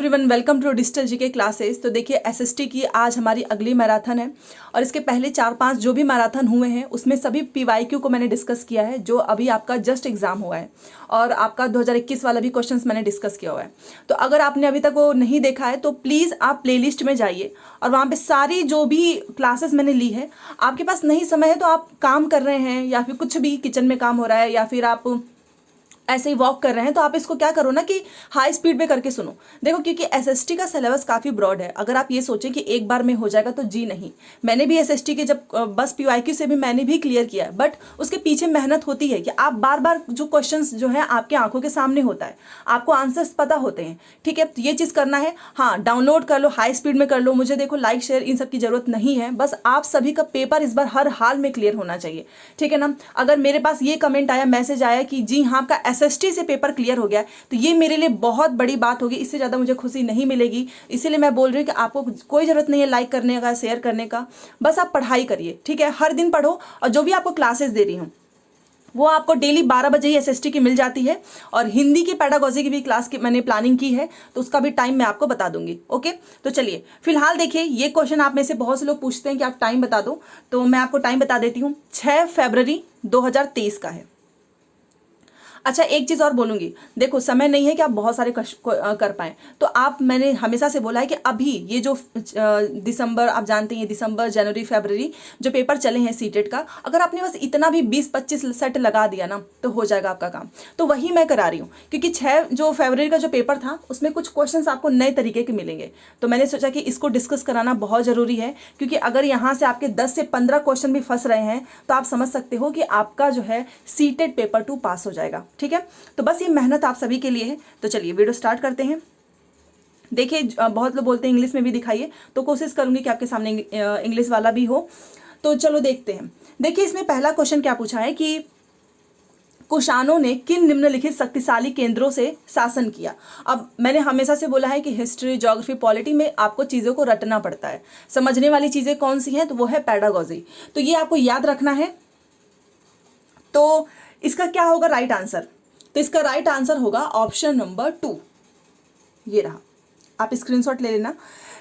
Everyone, welcome to digital GK classes. तो देखिए SST की आज हमारी अगली मैराथन है और इसके पहले 4-5 जो भी मैराथन हुए हैं उसमें सभी पीवाईक्यू को मैंने डिस्कस किया है, जो अभी आपका जस्ट एग्जाम हुआ है और आपका 2021 वाला भी क्वेश्चंस मैंने डिस्कस किया हुआ है। तो अगर आपने अभी तक वो नहीं देखा है तो प्लीज़ आप प्लेलिस्ट में जाइए और वहाँ पर सारी जो भी क्लासेस मैंने ली है, आपके पास नहीं समय है तो आप काम कर रहे हैं या फिर कुछ भी किचन में काम हो रहा है या फिर आप ऐसे ही वॉक कर रहे हैं, तो आप इसको क्या करो ना कि हाई स्पीड पे करके सुनो। देखो क्योंकि एसएसटी का सिलेबस काफ़ी ब्रॉड है। अगर आप ये सोचें कि एक बार में हो जाएगा तो जी नहीं। मैंने भी एसएसटी के जब बस पीवाईक्यू से भी मैंने भी क्लियर किया है, बट उसके पीछे मेहनत होती है कि आप बार बार जो क्वेश्चंस जो है आपके आंखों के सामने होता है, आपको आंसर्स पता होते हैं। ठीक है, तो ये चीज़ करना है। हाँ, डाउनलोड कर लो, हाई स्पीड में कर लो। मुझे देखो लाइक शेयर इन सब की जरूरत नहीं है, बस आप सभी का पेपर इस बार हर हाल में क्लियर होना चाहिए। ठीक है ना। अगर मेरे पास ये कमेंट आया, मैसेज आया कि जी हाँ आपका एसएसटी से पेपर क्लियर हो गया, तो ये मेरे लिए बहुत बड़ी बात होगी। इससे ज़्यादा मुझे खुशी नहीं मिलेगी। इसीलिए मैं बोल रही हूँ कि आपको कोई ज़रूरत नहीं है लाइक करने का, शेयर करने का, बस आप पढ़ाई करिए। ठीक है, हर दिन पढ़ो और जो भी आपको क्लासेस दे रही हूँ वो आपको डेली 12 बजे ही एसएसटी की मिल जाती है। और हिंदी की पेडागोजी की भी क्लास की मैंने प्लानिंग की है, तो उसका भी टाइम मैं आपको बता दूंगी। ओके, तो चलिए फिलहाल देखिए, ये क्वेश्चन आप में से बहुत से लोग पूछते हैं कि आप टाइम बता दो, तो मैं आपको टाइम बता देती हूँ। 6 फरवरी 2023 का है। अच्छा, एक चीज़ और बोलूँगी, देखो समय नहीं है कि आप बहुत सारे कर पाएँ, तो आप, मैंने हमेशा से बोला है कि अभी ये जो दिसंबर, आप जानते हैं दिसंबर जनवरी फरवरी जो पेपर चले हैं सीटेट का, अगर आपने बस इतना भी 20-25 सेट लगा दिया ना तो हो जाएगा आपका काम। तो वही मैं करा रही हूँ, क्योंकि 6 जो फरवरी का जो पेपर था उसमें कुछ क्वेश्चन आपको नए तरीके के मिलेंगे, तो मैंने सोचा कि इसको डिस्कस कराना बहुत ज़रूरी है। क्योंकि अगर यहाँ से आपके 10 से 15 क्वेश्चन भी फंस रहे हैं तो आप समझ सकते हो कि आपका जो है सीटेट पेपर 2 पास हो जाएगा। ठीक है, तो बस ये मेहनत आप सभी के लिए है। तो चलिए वीडियो स्टार्ट करते हैं। देखिए बहुत लोग बोलते हैं इंग्लिश में भी दिखाइए, तो कोशिश करूंगी कि आपके सामने इंग्लिश वाला भी हो। तो चलो देखते हैं। देखिए इसमें पहला क्वेश्चन क्या पूछा है कि कुषाणों ने किन निम्नलिखित शक्तिशाली केंद्रों से शासन किया। अब मैंने हमेशा से बोला है कि हिस्ट्री, ज्योग्राफी, पॉलिटी में आपको चीज़ों को रटना पड़ता है। समझने वाली चीज़ें कौन सी हैं, तो वो है पेडागोजी। तो ये आपको याद रखना है। तो इसका क्या होगा राइट आंसर? तो इसका राइट आंसर होगा ऑप्शन नंबर 2। ये रहा, आप स्क्रीनशॉट ले लेना।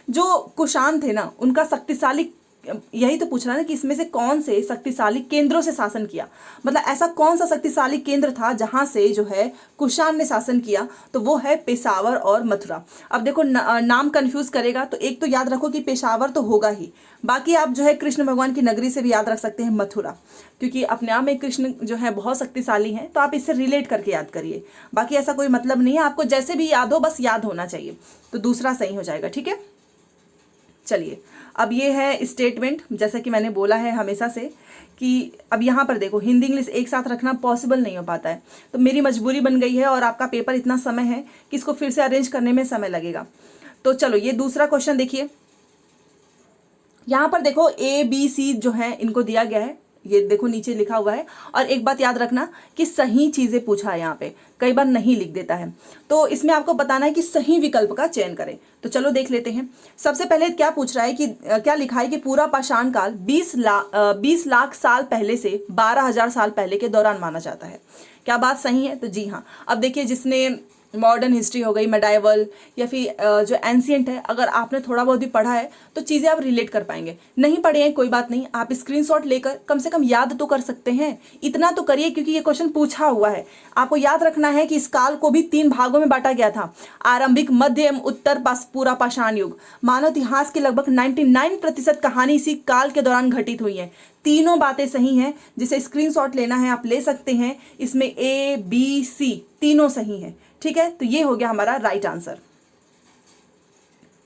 जो कुषाण थे ना, उनका शक्तिशाली, यही तो पूछ रहा है ना कि इसमें से कौन से शक्तिशाली केंद्रों से शासन किया, मतलब ऐसा कौन सा शक्तिशाली केंद्र था जहां से जो है कुषाण ने शासन किया, तो वो है पेशावर और मथुरा। अब देखो नाम कंफ्यूज करेगा, तो एक तो याद रखो कि पेशावर तो होगा ही, बाकी आप जो है कृष्ण भगवान की नगरी से भी याद रख सकते हैं मथुरा, क्योंकि अपने आप में कृष्ण जो है बहुत शक्तिशाली हैं, तो आप इससे रिलेट करके याद करिए। बाकी ऐसा कोई मतलब नहीं है, आपको जैसे भी याद हो बस याद होना चाहिए, तो दूसरा सही हो जाएगा। ठीक है, चलिए अब ये है स्टेटमेंट, जैसा कि मैंने बोला है हमेशा से कि अब यहाँ पर देखो हिंदी इंग्लिश एक साथ रखना पॉसिबल नहीं हो पाता है, तो मेरी मजबूरी बन गई है और आपका पेपर इतना समय है कि इसको फिर से अरेंज करने में समय लगेगा। तो चलो ये दूसरा क्वेश्चन देखिए। यहाँ पर देखो ABC जो है इनको दिया गया है, ये देखो नीचे लिखा हुआ है। और एक बात याद रखना कि सही चीज़ें पूछा है, यहाँ पे कई बार नहीं लिख देता है, तो इसमें आपको बताना है कि सही विकल्प का चयन करें। तो चलो देख लेते हैं। सबसे पहले क्या पूछ रहा है कि क्या लिखा है कि पूरा पाषाण काल 20 लाख साल पहले से 12,000 साल पहले के दौरान माना जाता है। क्या बात सही है? तो जी हाँ। अब देखिए जिसने मॉडर्न हिस्ट्री हो गई, मेडाइवल या फिर जो एंशियंट है, अगर आपने थोड़ा बहुत भी पढ़ा है तो चीज़ें आप रिलेट कर पाएंगे। नहीं पढ़े हैं कोई बात नहीं, आप स्क्रीनशॉट लेकर कम से कम याद तो कर सकते हैं। इतना तो करिए क्योंकि ये क्वेश्चन पूछा हुआ है। आपको याद रखना है कि इस काल को भी 3 भागों में बांटा गया था, आरंभिक, मध्य एवं उत्तर पूरा पाषाण युग। मानव इतिहास की लगभग 99% कहानी इसी काल के दौरान घटित हुई है। तीनों बातें सही हैं, जिसे स्क्रीनशॉट लेना है आप ले सकते हैं। इसमें ABC तीनों सही हैं। ठीक है, तो ये हो गया हमारा राइट आंसर।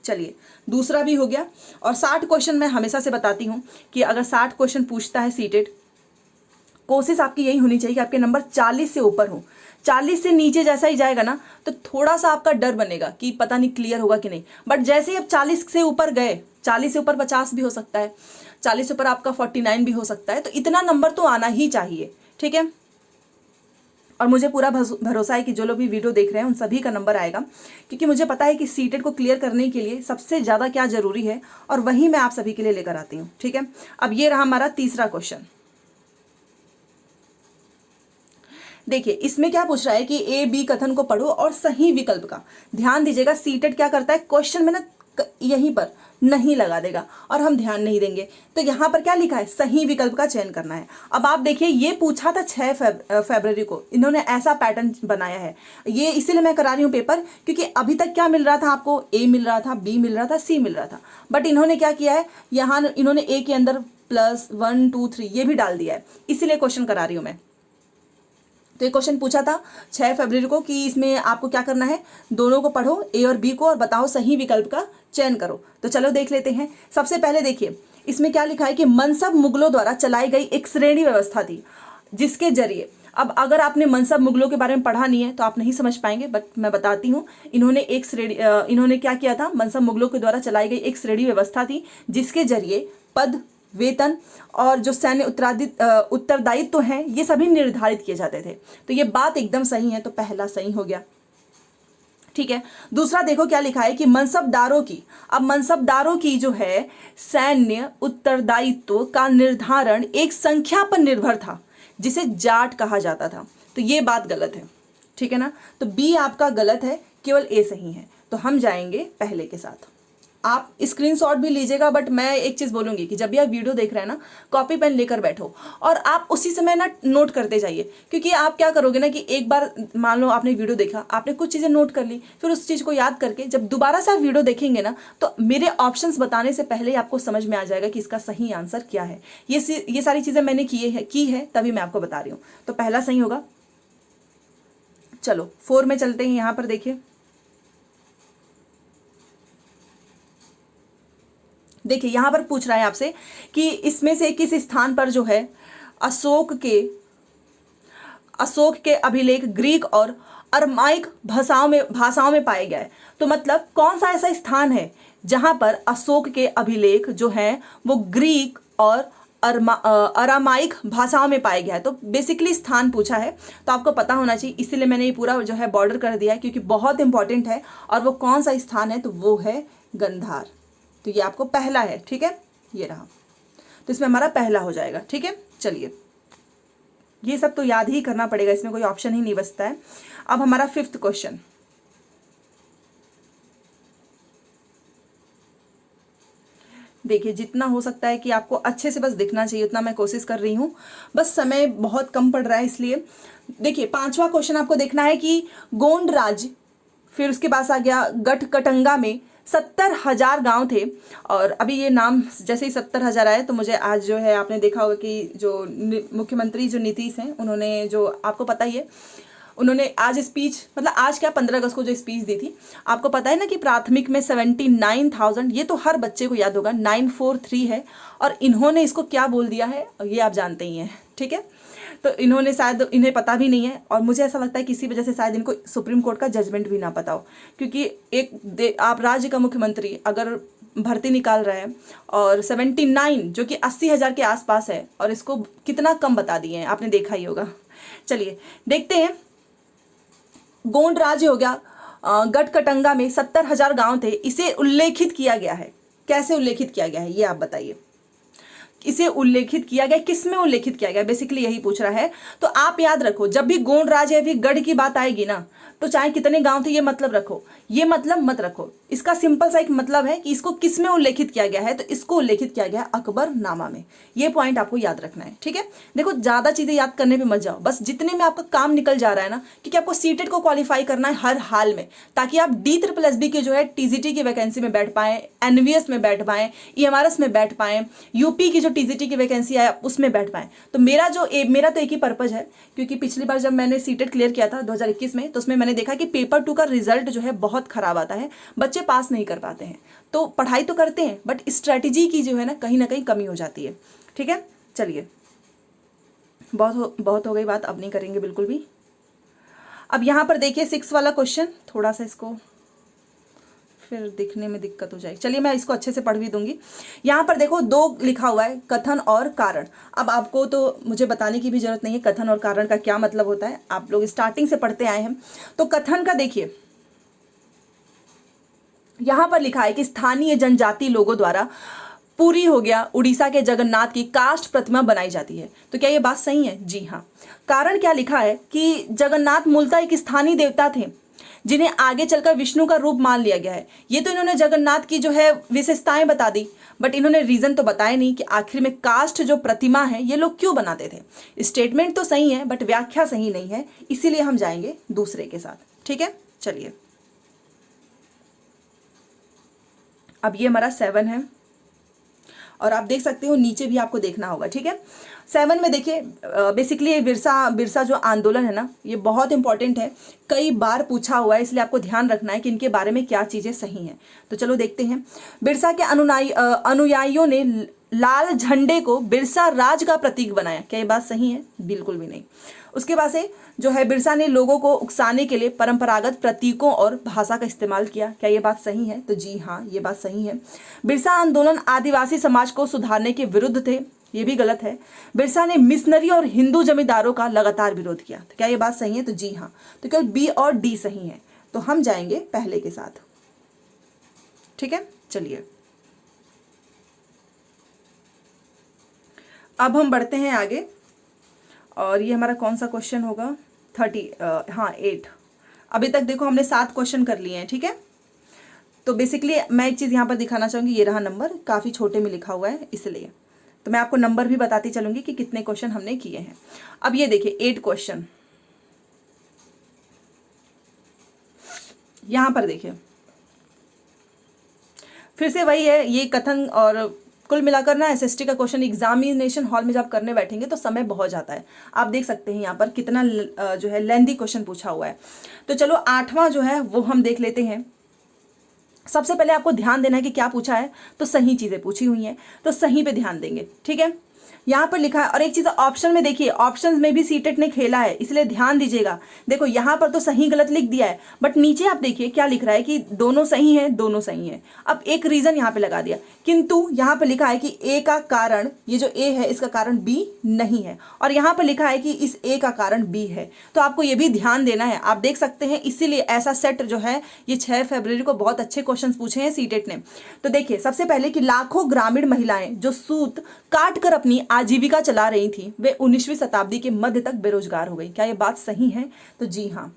चलिए दूसरा भी हो गया। और 60 क्वेश्चन मैं हमेशा से बताती हूँ कि अगर 60 क्वेश्चन पूछता है सीटेट, कोशिश आपकी यही होनी चाहिए कि आपके नंबर 40 से ऊपर हो। 40 से नीचे जैसा ही जाएगा ना तो थोड़ा सा आपका डर बनेगा कि पता नहीं क्लियर होगा कि नहीं, बट जैसे ही आप 40 से ऊपर गए, 40 से ऊपर 50 भी हो सकता है, 40 से ऊपर आपका 49 भी हो सकता है, तो इतना नंबर तो आना ही चाहिए। ठीक है, और मुझे पूरा भरोसा है कि जो लोग भी वीडियो देख रहे हैं उन सभी का नंबर आएगा, क्योंकि मुझे पता है कि सीटेट को क्लियर करने के लिए सबसे ज़्यादा क्या जरूरी है, और वही मैं आप सभी के लिए लेकर आती हूँ। ठीक है, अब ये रहा हमारा तीसरा क्वेश्चन। देखिए इसमें क्या पूछ रहा है कि ए बी कथन को पढ़ो और सही विकल्प का, ध्यान दीजिएगा सीटेट क्या करता है क्वेश्चन में ना यहीं पर नहीं लगा देगा और हम ध्यान नहीं देंगे। तो यहाँ पर क्या लिखा है, सही विकल्प का चयन करना है। अब आप देखिए ये पूछा था 6 फरवरी को, इन्होंने ऐसा पैटर्न बनाया है। ये इसीलिए मैं करा रही हूँ पेपर, क्योंकि अभी तक क्या मिल रहा था आपको, ए मिल रहा था, बी मिल रहा था, सी मिल रहा था, बट इन्होंने क्या किया है, यहाँ इन्होंने ए के अंदर +1 2 3 ये भी डाल दिया है, इसीलिए क्वेश्चन करा रही हूँ मैं। तो ये क्वेश्चन पूछा था 6 फरवरी को कि इसमें आपको क्या करना है, दोनों को पढ़ो ए और बी को और बताओ सही विकल्प का चयन करो। तो चलो देख लेते हैं। सबसे पहले देखिए इसमें क्या लिखा है कि मनसब मुगलों द्वारा चलाई गई एक श्रेणी व्यवस्था थी जिसके जरिए, अब अगर आपने मनसब मुगलों के बारे में पढ़ा नहीं है तो आप नहीं समझ पाएंगे, बट मैं बताती हूँ। इन्होंने क्या किया था, मनसब मुगलों के द्वारा चलाई गई एक श्रेणी व्यवस्था थी जिसके जरिए पद, वेतन और जो सैन्य उत्तरदायित्व हैं ये सभी निर्धारित किए जाते थे। तो ये बात एकदम सही है, तो पहला सही हो गया। ठीक है, दूसरा देखो क्या लिखा है कि मनसबदारों की, अब मनसबदारों की जो है सैन्य उत्तरदायित्व का निर्धारण एक संख्या पर निर्भर था जिसे जाट कहा जाता था। तो ये बात गलत है, ठीक है ना। तो बी आपका गलत है, केवल ए सही है। तो हम जाएंगे पहले के साथ। आप स्क्रीनशॉट भी लीजिएगा, बट मैं एक चीज़ बोलूँगी कि जब भी आप वीडियो देख रहे हैं ना, कॉपी पेन लेकर बैठो और आप उसी समय ना नोट करते जाइए। क्योंकि आप क्या करोगे ना कि एक बार मान लो आपने वीडियो देखा, आपने कुछ चीज़ें नोट कर ली, फिर उस चीज़ को याद करके जब दोबारा से आप वीडियो देखेंगे ना, तो मेरे ऑप्शंस बताने से पहले ही आपको समझ में आ जाएगा कि इसका सही आंसर क्या है। ये सारी चीज़ें मैंने की है तभी मैं आपको बता रही हूँ। तो पहला सही होगा। चलो 4 में चलते हैं। यहाँ पर देखिए यहाँ पर पूछ रहा है आपसे कि इसमें से किस स्थान पर जो है अशोक के अभिलेख ग्रीक और अरमाइक भाषाओं में पाए गए। तो मतलब कौन सा ऐसा स्थान है जहां पर अशोक के अभिलेख जो हैं वो ग्रीक और अरामाइक भाषाओं में पाया गया है। तो बेसिकली स्थान पूछा है, तो आपको पता होना चाहिए, इसीलिए मैंने ये पूरा जो है बॉर्डर कर दिया है, क्योंकि बहुत इंपॉर्टेंट है। और वो कौन सा स्थान है, तो वो है गंधार। तो ये आपको पहला है, ठीक है, ये रहा। तो इसमें हमारा पहला हो जाएगा, ठीक है। चलिए ये सब तो याद ही करना पड़ेगा, इसमें कोई ऑप्शन ही नहीं बचता है। अब हमारा 5th क्वेश्चन, देखिए जितना हो सकता है कि आपको अच्छे से बस दिखना चाहिए उतना मैं कोशिश कर रही हूँ, बस समय बहुत कम पड़ रहा है इसलिए। देखिए 5वां क्वेश्चन आपको देखना है कि गोंड राज्य, फिर उसके पास आ गया गठकटंगा में 70,000 गांव थे। और अभी ये नाम जैसे ही 70,000 आए तो मुझे आज जो है आपने देखा होगा कि जो मुख्यमंत्री जो नीतीश हैं उन्होंने, जो आपको पता ही है, उन्होंने आज स्पीच, मतलब आज क्या 15 अगस्त को जो स्पीच दी थी, आपको पता है ना कि प्राथमिक में 79,000, ये तो हर बच्चे को याद होगा, 943 है। और इन्होंने इसको क्या बोल दिया है ये आप जानते ही हैं, ठीक है। तो इन्होंने शायद, इन्हें पता भी नहीं है, और मुझे ऐसा लगता है किसी वजह से शायद इनको सुप्रीम कोर्ट का जजमेंट भी ना पता हो। क्योंकि आप राज्य का मुख्यमंत्री अगर भर्ती निकाल रहे हैं और 79 जो कि 80,000 के आसपास है, और इसको कितना कम बता दिए हैं, आपने देखा ही होगा। चलिए देखते हैं। गोंड राज्य हो गया, गठकटंगा में 70,000 गांव थे, इसे उल्लेखित किया गया है। कैसे उल्लेखित किया गया है ये आप बताइए। इसे उल्लेखित किया गया, किस में उल्लेखित किया गया, बेसिकली यही पूछ रहा है। तो आप याद रखो, जब भी गोंड राज्य या फिर गढ़ की बात आएगी ना, तो चाहे कितने गांव थे ये मतलब रखो, ये मतलब मत रखो। इसका सिंपल सा एक मतलब है कि इसको किस में उल्लेखित किया गया है, तो इसको उल्लेखित किया गया है अकबरनामा में। ये पॉइंट आपको याद रखना है, ठीक है। देखो ज्यादा चीजें याद करने पे मत जाओ, बस जितने में आपका काम निकल जा रहा है ना, क्योंकि आपको सीटेट को क्वालिफाई करना है हर हाल में, ताकि आप D++B के जो है टीजीटी की वैकेंसी में बैठ पाए, एनवीएस में बैठ पाए, EMRS में बैठ पाए, यूपी की जो टीजीटी की वैकेंसी है उसमें बैठ पाए। तो मेरा तो एक ही पर्पज है, क्योंकि पिछली बार जब मैंने सीटेट क्लियर किया था 2021 में, तो उसमें मैंने देखा कि पेपर 2 का रिजल्ट जो है बहुत खराब आता है, बच्चे पास नहीं कर पाते हैं। तो पढ़ाई तो करते हैं बट स्ट्रेटेजी की जो है ना कहीं कमी हो जाती है, ठीक है। चलिए बहुत हो गई बात, अब नहीं करेंगे बिल्कुल भी। अब यहाँ पर देखिए 6 वाला क्वेश्चन, थोड़ा सा इसको फिर दिखने में दिक्कत हो जाएगी। चलिए मैं इसको अच्छे से पढ़ भी दूंगी। यहाँ पर देखो 2 लिखा हुआ है, कथन और कारण। अब आपको तो मुझे बताने की भी जरूरत नहीं है कथन और कारण का क्या मतलब होता है, आप लोग स्टार्टिंग से पढ़ते आए हैं। तो कथन का देखिए यहाँ पर लिखा है कि स्थानीय जनजाति लोगों द्वारा पुरी हो गया, उड़ीसा के जगन्नाथ की काष्ठ प्रतिमा बनाई जाती है। तो क्या ये बात सही है? जी हाँ। कारण क्या लिखा है कि जगन्नाथ मूलतः एक स्थानीय देवता थे जिन्हें आगे चलकर विष्णु का रूप मान लिया गया है। ये तो इन्होंने जगन्नाथ की जो है विशेषताएं बता दी, बट इन्होंने रीजन तो बताया नहीं कि आखिर में काष्ठ जो प्रतिमा है ये लोग क्यों बनाते थे। स्टेटमेंट तो सही है बट व्याख्या सही नहीं है, इसीलिए हम जाएंगे दूसरे के साथ। ठीक है, चलिए अब ये हमारा 7 है और आप देख सकते हो नीचे भी आपको देखना होगा। ठीक है, 7 में देखिए बेसिकली ये बिरसा जो आंदोलन है ना, ये बहुत इंपॉर्टेंट है, कई बार पूछा हुआ है, इसलिए आपको ध्यान रखना है कि इनके बारे में क्या चीज़ें सही हैं। तो चलो देखते हैं। बिरसा के अनुयायियों ने लाल झंडे को बिरसा राज का प्रतीक बनाया। क्या ये बात सही है? बिल्कुल भी नहीं। उसके बाद से जो है बिरसा ने लोगों को उकसाने के लिए परंपरागत प्रतीकों और भाषा का इस्तेमाल किया। क्या ये बात सही है? तो जी हाँ, ये बात सही है। बिरसा आंदोलन आदिवासी समाज को सुधारने के विरुद्ध थे। ये भी गलत है। बिरसा ने मिशनरी और हिंदू जमींदारों का लगातार विरोध किया। तो क्या ये बात सही है? तो जी हाँ। तो केवल बी और डी सही है। तो हम जाएंगे पहले के साथ। ठीक है, चलिए अब हम बढ़ते हैं आगे और ये हमारा कौन सा क्वेश्चन होगा? 8। अभी तक देखो हमने 7 क्वेश्चन कर लिए हैं। ठीक है, तो बेसिकली मैं एक चीज़ यहाँ पर दिखाना चाहूँगी, ये रहा नंबर, काफ़ी छोटे में लिखा हुआ है इसलिए, तो मैं आपको नंबर भी बताती चलूँगी कि कितने क्वेश्चन हमने किए हैं। अब ये देखिए 8 क्वेश्चन यहाँ पर देखिए, फिर से वही है ये कथन, और कुल मिलाकर ना एसएसटी का क्वेश्चन एग्जामिनेशन हॉल में जब करने बैठेंगे तो समय बहुत जाता है। आप देख सकते हैं यहाँ पर कितना जो है लेंदी क्वेश्चन पूछा हुआ है। तो चलो 8वां जो है वो हम देख लेते हैं। सबसे पहले आपको ध्यान देना है कि क्या पूछा है, तो सही चीज़ें पूछी हुई हैं, तो सही पे ध्यान देंगे। ठीक है, यहाँ पर लिखा है, और एक चीज़ ऑप्शन में देखिए, ऑप्शंस में भी सीटेट ने खेला है, इसलिए ध्यान दीजिएगा। देखो यहाँ पर तो सही गलत लिख दिया है, बट नीचे आप देखिए क्या लिख रहा है कि दोनों सही है, दोनों सही है। अब एक रीजन यहाँ पे लगा दिया, किंतु यहाँ पे लिखा है कि ए का कारण, ये जो ए है इसका कारण बी नहीं है, और यहाँ पर लिखा है कि इस ए का कारण बी है। तो आपको ये भी ध्यान देना है। आप देख सकते हैं इसीलिए ऐसा सेट जो है ये 6 फरवरी को बहुत अच्छे क्वेश्चन पूछे हैं सीटेट ने। तो देखिए सबसे पहले कि लाखों ग्रामीण महिलाएं जो सूत काट कर अपनी आजीविका चला रही थी, वे 19वीं शताब्दी के मध्य तक बेरोजगार हो गई। क्या ये बात सही है? तो जी हाँ।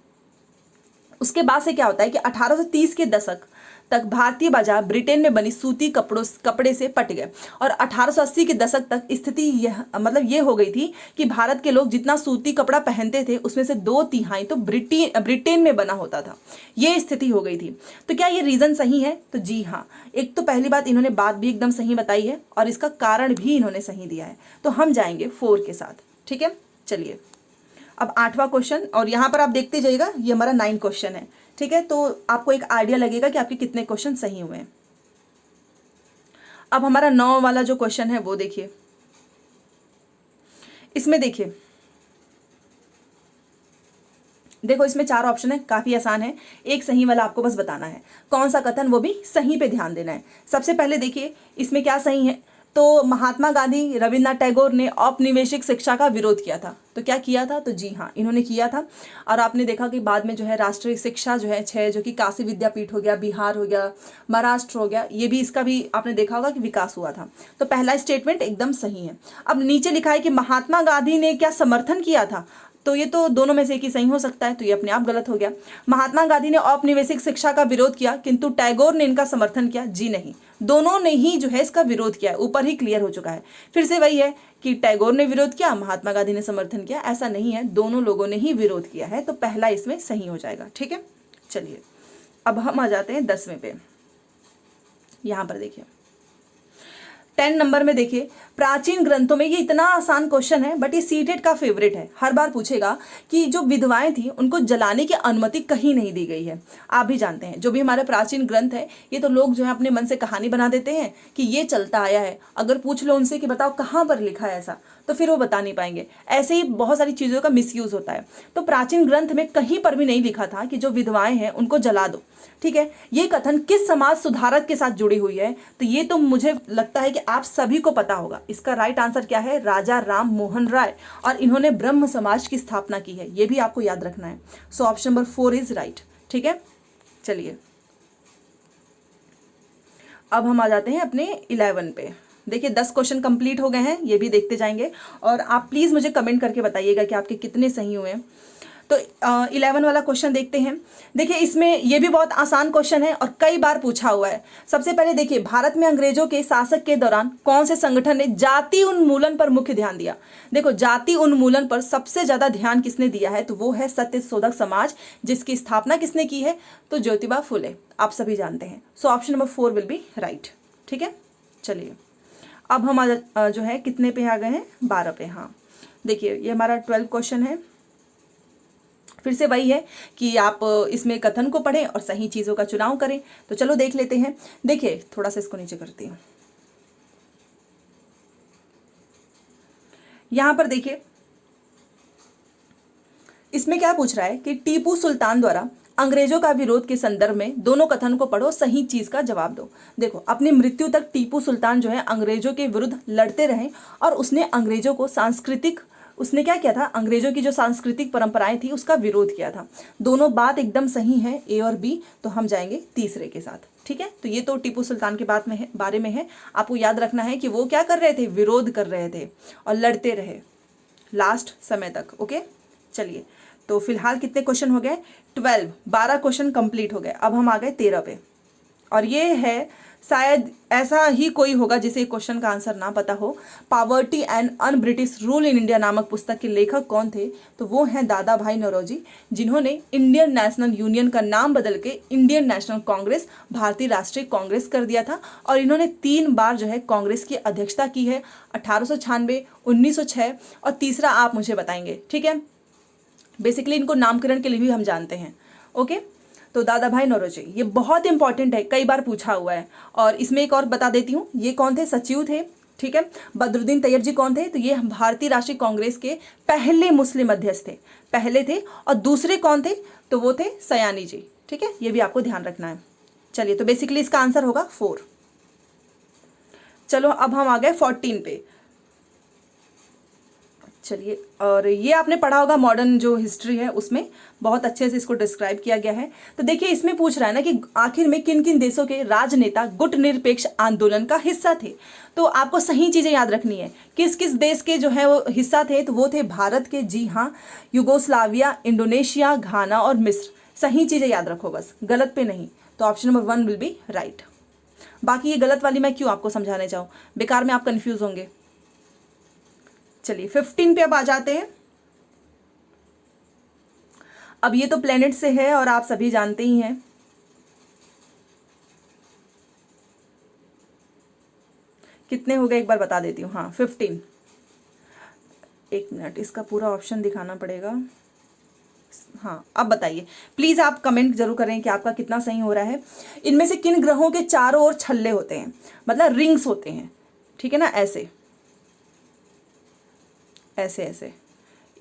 उसके बाद से क्या होता है कि 1830 के दशक तक भारतीय बाजार ब्रिटेन में बनी सूती कपड़े से पट गए, और 1880 के दशक तक स्थिति यह ये हो गई थी कि भारत के लोग जितना सूती कपड़ा पहनते थे उसमें से 2/3 तो ब्रिटेन में बना होता था। ये स्थिति हो गई थी। तो क्या ये रीजन सही है? तो जी हाँ। एक तो पहली बात, इन्होंने बात भी एकदम सही बताई है और इसका कारण भी इन्होंने सही दिया है। तो हम जाएंगे 4 के साथ। ठीक है, चलिए अब 8वां क्वेश्चन, और यहाँ पर आप देखते जाइएगा ये हमारा 9 क्वेश्चन है। ठीक है, तो आपको एक आइडिया लगेगा कि आपके कितने क्वेश्चन सही हुए हैं। अब हमारा 9 वाला जो क्वेश्चन है वो देखिए, इसमें देखिए, देखो इसमें 4 ऑप्शन है, काफी आसान है। एक सही वाला आपको बस बताना है, कौन सा कथन, वो भी सही पे ध्यान देना है। सबसे पहले देखिए इसमें क्या सही है, तो महात्मा गांधी रविन्द्रनाथ टैगोर ने औपनिवेशिक शिक्षा का विरोध किया था। तो क्या किया था? तो जी हाँ, इन्होंने किया था। और आपने देखा कि बाद में जो है राष्ट्रीय शिक्षा जो है 6, जो कि काशी विद्यापीठ हो गया, बिहार हो गया, महाराष्ट्र हो गया, ये भी इसका भी आपने देखा होगा कि विकास हुआ था। तो पहला स्टेटमेंट एकदम सही है। अब नीचे लिखा है कि महात्मा गांधी ने क्या समर्थन किया था, तो ये तो दोनों में से एक ही सही हो सकता है, तो ये अपने आप गलत हो गया। महात्मा गांधी ने औपनिवेशिक शिक्षा का विरोध किया किंतु टैगोर ने इनका समर्थन किया, जी नहीं, दोनों ने ही जो है इसका विरोध किया है, ऊपर ही क्लियर हो चुका है। फिर से वही है कि टैगोर ने विरोध किया, महात्मा गांधी ने समर्थन किया, ऐसा नहीं है, दोनों लोगों ने ही विरोध किया है। तो पहला इसमें सही हो जाएगा। ठीक है, चलिए अब हम आ जाते हैं 10वें पे। यहां पर देखिए 10 नंबर में देखिए, प्राचीन ग्रंथों में, ये इतना आसान क्वेश्चन है बट ये सीटेट का फेवरेट है, हर बार पूछेगा कि जो विधवाएं थी उनको जलाने की अनुमति कहीं नहीं दी गई है। आप भी जानते हैं जो भी हमारे प्राचीन ग्रंथ है ये तो लोग जो है अपने मन से कहानी बना देते हैं कि ये चलता आया है। अगर पूछ लो उनसे कि बताओ कहाँ पर लिखा है ऐसा, तो फिर वो बता नहीं पाएंगे। ऐसे ही बहुत सारी चीज़ों का मिसयूज होता है। तो प्राचीन ग्रंथ में कहीं पर भी नहीं लिखा था कि जो विधवाएं हैं उनको जला दो। ठीक है, ये कथन किस समाज सुधारक के साथ जुड़ी हुई है, तो ये तो मुझे लगता है कि आप सभी को पता होगा। इसका राइट आंसर क्या है? राजा राम मोहन राय, और इन्होंने ब्रह्म समाज की स्थापना की है, ये भी आपको याद रखना है। So option number 4 is right. ठीक है, चलिए अब हम आ जाते हैं अपने 11 पे। देखिए 10 क्वेश्चन कंप्लीट हो गए हैं, ये भी देखते जाएंगे और आप प्लीज़ मुझे कमेंट करके बताइएगा कि आपके कितने सही हुए हैं। तो 11 वाला क्वेश्चन देखते हैं। देखिए इसमें ये भी बहुत आसान क्वेश्चन है और कई बार पूछा हुआ है। सबसे पहले देखिए, भारत में अंग्रेजों के शासक के दौरान कौन से संगठन ने जाति उन्मूलन पर मुख्य ध्यान दिया? देखो जाति उन्मूलन पर सबसे ज्यादा ध्यान किसने दिया है? तो वो है सत्यशोधक समाज, जिसकी स्थापना किसने की है? तो ज्योतिबा फुले, आप सभी जानते हैं। So option number 4 will be right. ठीक है, चलिए अब हम जो है कितने पे आ गए हैं? 12 पे। हाँ देखिए ये हमारा 12 क्वेश्चन है। फिर से वही है कि आप इसमें कथन को पढ़ें और सही चीज़ों का चुनाव करें। तो चलो देख लेते हैं। देखिए थोड़ा सा इसको नीचे करती हूँ। यहां पर देखिए इसमें क्या पूछ रहा है कि टीपू सुल्तान द्वारा अंग्रेजों का विरोध के संदर्भ में दोनों कथन को पढ़ो, सही चीज का जवाब दो। देखो अपनी मृत्यु तक टीपू सुल्तान जो है अंग्रेजों के विरुद्ध लड़ते रहे और उसने अंग्रेजों को उसने क्या किया था? अंग्रेजों की जो सांस्कृतिक परंपराएं थी उसका विरोध किया था। दोनों बात एकदम सही है, ए और बी। तो हम जाएंगे तीसरे के साथ। ठीक है, तो ये तो टीपू सुल्तान के बारे में है। आपको याद रखना है कि वो क्या कर रहे थे? विरोध कर रहे थे और लड़ते रहे लास्ट समय तक। ओके चलिए, तो फिलहाल कितने क्वेश्चन हो गए? 12 क्वेश्चन कंप्लीट हो गए। अब हम आ गए 13 पे और ये है, शायद ऐसा ही कोई होगा जिसे क्वेश्चन का आंसर ना पता हो। Poverty and un British rule in India नामक पुस्तक के लेखक कौन थे? तो वो हैं दादा भाई नौरोजी, जिन्होंने इंडियन नेशनल यूनियन का नाम बदल के इंडियन नेशनल कांग्रेस, भारतीय राष्ट्रीय कांग्रेस कर दिया था। और इन्होंने 3 बार जो है कांग्रेस की अध्यक्षता की है, 1896, 1906 और तीसरा आप मुझे बताएंगे। ठीक है, बेसिकली इनको नामकरण के लिए भी हम जानते हैं। ओके, तो दादा भाई नौरोजी ये बहुत इंपॉर्टेंट है, कई बार पूछा हुआ है। और इसमें एक और बता देती हूँ, ये कौन थे? सचिव थे। ठीक है, बदरुद्दीन तैयब जी कौन थे? तो ये भारतीय राष्ट्रीय कांग्रेस के पहले मुस्लिम अध्यक्ष थे, पहले थे। और दूसरे कौन थे? तो वो थे सयानी जी। ठीक है, ये भी आपको ध्यान रखना है। चलिए, तो बेसिकली इसका आंसर होगा 4। चलो अब हम आ गए 14 पे। चलिए, और ये आपने पढ़ा होगा मॉडर्न जो हिस्ट्री है उसमें बहुत अच्छे से इसको डिस्क्राइब किया गया है। तो देखिए इसमें पूछ रहा है ना कि आखिर में किन किन देशों के राजनेता गुट निरपेक्ष आंदोलन का हिस्सा थे। तो आपको सही चीजें याद रखनी है, किस किस देश के जो है वो हिस्सा थे। तो वो थे भारत के, जी हाँ, यूगोस्लाविया, इंडोनेशिया, घाना और मिस्र। सही चीजें याद रखो बस, गलत पे नहीं। तो option number 1 will be right. बाकी ये गलत वाली मैं क्यों आपको समझाने जाऊँ, बेकार में आप कंफ्यूज होंगे। चलिए 15 पे अब आ जाते हैं। अब ये तो प्लेनेट से है और आप सभी जानते ही हैं। कितने हो गए एक बार बता देती हूँ। हाँ 15। एक मिनट, इसका पूरा ऑप्शन दिखाना पड़ेगा। हाँ अब बताइए, प्लीज आप कमेंट जरूर करें कि आपका कितना सही हो रहा है। इनमें से किन ग्रहों के चारों ओर छल्ले होते हैं, मतलब रिंग्स होते हैं। ठीक है ना, ऐसे ऐसे ऐसे,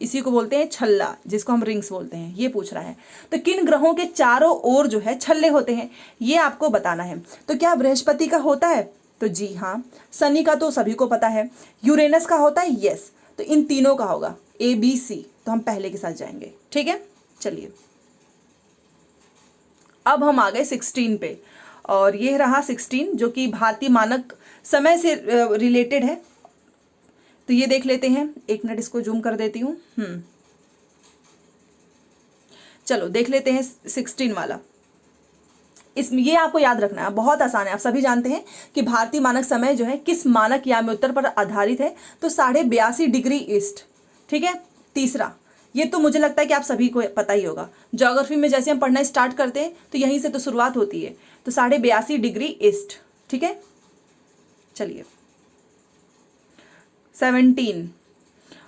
इसी को बोलते हैं छल्ला, जिसको हम रिंग्स बोलते हैं। ये पूछ रहा है। तो किन ग्रहों के चारों ओर जो है छल्ले होते हैं, ये आपको बताना है। तो क्या बृहस्पति का होता है? तो जी हाँ। शनि का तो सभी को पता है। यूरेनस का होता है? यस। तो इन तीनों का होगा ABC। तो हम पहले के साथ जाएंगे। ठीक है, चलिए अब हम आ गए 16 पे और ये रहा 16 जो कि भारतीय मानक समय से रिलेटेड है। तो ये देख लेते हैं। एक मिनट, इसको जूम कर देती हूँ। चलो देख लेते हैं 16 वाला। इसमें ये आपको याद रखना है, बहुत आसान है। आप सभी जानते हैं कि भारतीय मानक समय जो है किस मानक याम्योत्तर पर आधारित है? तो 82.5 डिग्री ईस्ट। ठीक है, तीसरा, ये तो मुझे लगता है कि आप सभी को पता ही होगा। ज्योग्राफी में जैसे हम पढ़ना स्टार्ट करते हैं तो यहीं से तो शुरुआत होती है। तो 82.5 डिग्री ईस्ट। ठीक है, चलिए 17।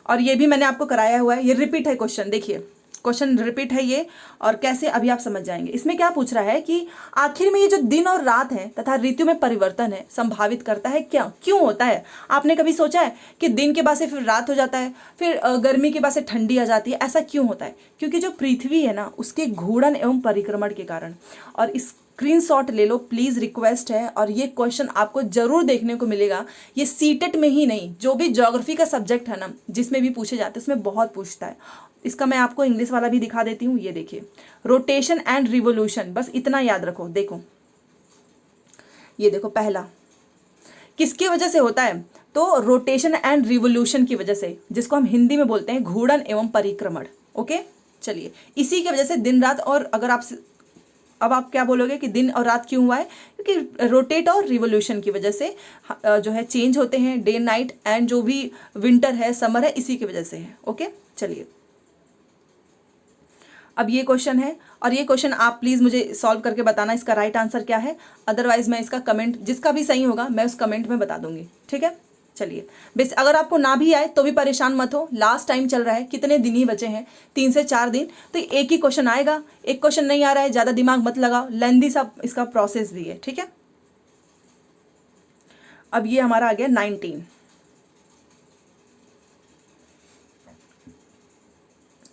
और ये भी मैंने आपको कराया हुआ है, ये रिपीट है क्वेश्चन। देखिए क्वेश्चन रिपीट है ये, और कैसे अभी आप समझ जाएंगे। इसमें क्या पूछ रहा है कि आखिर में ये जो दिन और रात है तथा ऋतु में परिवर्तन है संभावित करता है क्या, क्यों होता है? आपने कभी सोचा है कि दिन के बाद से फिर रात हो जाता है, फिर गर्मी के बाद से ठंडी आ जाती है? ऐसा क्यों होता है? क्योंकि जो पृथ्वी है ना, उसके घूर्णन एवं परिक्रमण के कारण। और इस स्क्रीनशॉट ले लो प्लीज़, रिक्वेस्ट है। और ये क्वेश्चन आपको जरूर देखने को मिलेगा। ये सीटेट में ही नहीं, जो भी ज्योग्राफी का सब्जेक्ट है ना, जिसमें भी पूछे जाते हैं उसमें बहुत पूछता है। इसका मैं आपको इंग्लिश वाला भी दिखा देती हूँ। ये देखिए, रोटेशन एंड रिवोल्यूशन, बस इतना याद रखो। देखो ये देखो, पहला किसकी वजह से होता है? तो रोटेशन एंड रिवोल्यूशन की वजह से, जिसको हम हिंदी में बोलते हैं घूर्णन एवं परिक्रमण। ओके, चलिए, इसी की वजह से दिन रात, और अगर आप अब आप क्या बोलोगे कि दिन और रात क्यों हुआ है? क्योंकि रोटेट और रिवोल्यूशन की वजह से जो है चेंज होते हैं डे नाइट, एंड जो भी विंटर है समर है इसी की वजह से है। ओके, चलिए, अब ये क्वेश्चन है, और ये क्वेश्चन आप प्लीज़ मुझे सॉल्व करके बताना इसका राइट आंसर क्या है। अदरवाइज मैं इसका कमेंट, जिसका भी सही होगा मैं उस कमेंट में बता दूंगी। ठीक है, चलिए, बेस अगर आपको ना भी आए तो भी परेशान मत हो, लास्ट टाइम चल रहा है, कितने दिन ही बचे हैं, 3 से 4 दिन, तो एक ही क्वेश्चन आएगा। एक क्वेश्चन नहीं आ रहा है, ज़्यादा दिमाग मत लगाओ, लेंदी सा इसका प्रोसेस भी है। ठीक है, अब ये हमारा आ गया 19।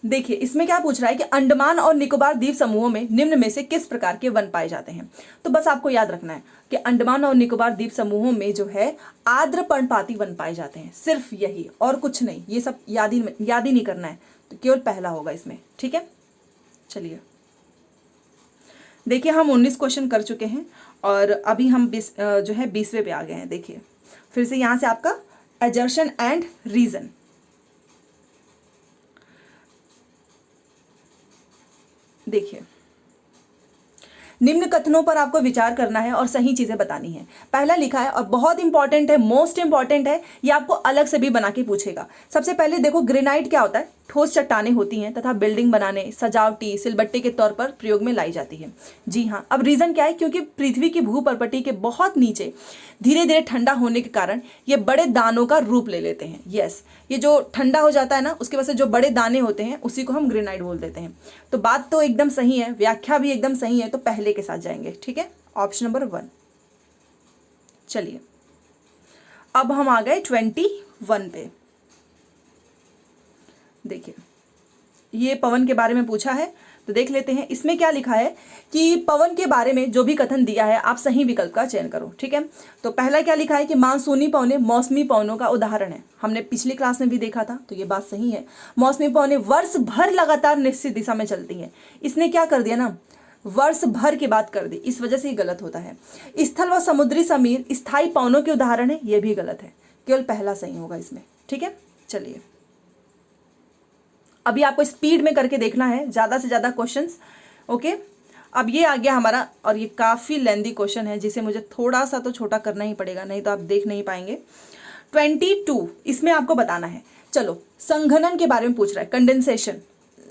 देखिए, इसमें क्या पूछ रहा है कि अंडमान और निकोबार द्वीप समूहों में निम्न में से किस प्रकार के वन पाए जाते हैं। तो बस आपको याद रखना है कि अंडमान और निकोबार द्वीप समूहों में जो है आर्द्र पर्णपाती वन पाए जाते हैं, सिर्फ यही, और कुछ नहीं। ये सब याद ही नहीं करना है, तो केवल पहला होगा इसमें। ठीक है, चलिए, देखिए, हम 19 क्वेश्चन कर चुके हैं और अभी हम जो है 20वें पे आ गए हैं। देखिए, फिर से यहाँ से आपका एजर्शन एंड रीजन। देखिए, निम्न कथनों पर आपको विचार करना है और सही चीजें बतानी है। पहला लिखा है और बहुत इंपॉर्टेंट है, मोस्ट इंपॉर्टेंट है, ये आपको अलग से भी बना के पूछेगा। सबसे पहले देखो, ग्रेनाइट क्या होता है? ठोस चट्टानें होती हैं तथा बिल्डिंग बनाने, सजावटी, सिलबट्टे के तौर पर प्रयोग में लाई जाती है। जी हाँ, अब रीजन क्या है? क्योंकि पृथ्वी की भूपर्पटी के बहुत नीचे धीरे धीरे ठंडा होने के कारण ये बड़े दानों का रूप ले लेते हैं। यस, ये जो ठंडा हो जाता है ना, उसकी वजह से जो बड़े दाने होते हैं उसी को हम ग्रेनाइट बोल देते हैं। तो बात तो एकदम सही है, व्याख्या भी एकदम सही है, तो पहले के साथ जाएंगे। ठीक है, ऑप्शन नंबर 1। चलिए, अब हम आ गए 21 पे। देखिए, ये पवन के बारे में पूछा है, तो देख लेते हैं इसमें क्या लिखा है कि पवन के बारे में जो भी कथन दिया है आप सही विकल्प का चयन करो। ठीक है, तो पहला क्या लिखा है कि मानसूनी पवनें मौसमी पवनों का उदाहरण है। हमने पिछली क्लास में भी देखा था, तो ये बात सही है। मौसमी पवनें वर्ष भर लगातार निश्चित दिशा में चलती हैं। इसने क्या कर दिया ना, वर्ष भर की बात कर दी, इस वजह से ये गलत होता है। स्थल व समुद्री समीर स्थायी पवनों के उदाहरण है, ये भी गलत है, केवल पहला सही होगा इसमें। ठीक है, चलिए, अभी आपको स्पीड में करके देखना है, ज़्यादा से ज़्यादा क्वेश्चंस। ओके, अब ये आ गया हमारा, और ये काफ़ी लेंदी क्वेश्चन है जिसे मुझे थोड़ा सा तो छोटा करना ही पड़ेगा, नहीं तो आप देख नहीं पाएंगे। 22, इसमें आपको बताना है। चलो, संघनन के बारे में पूछ रहा है, कंडेंसेशन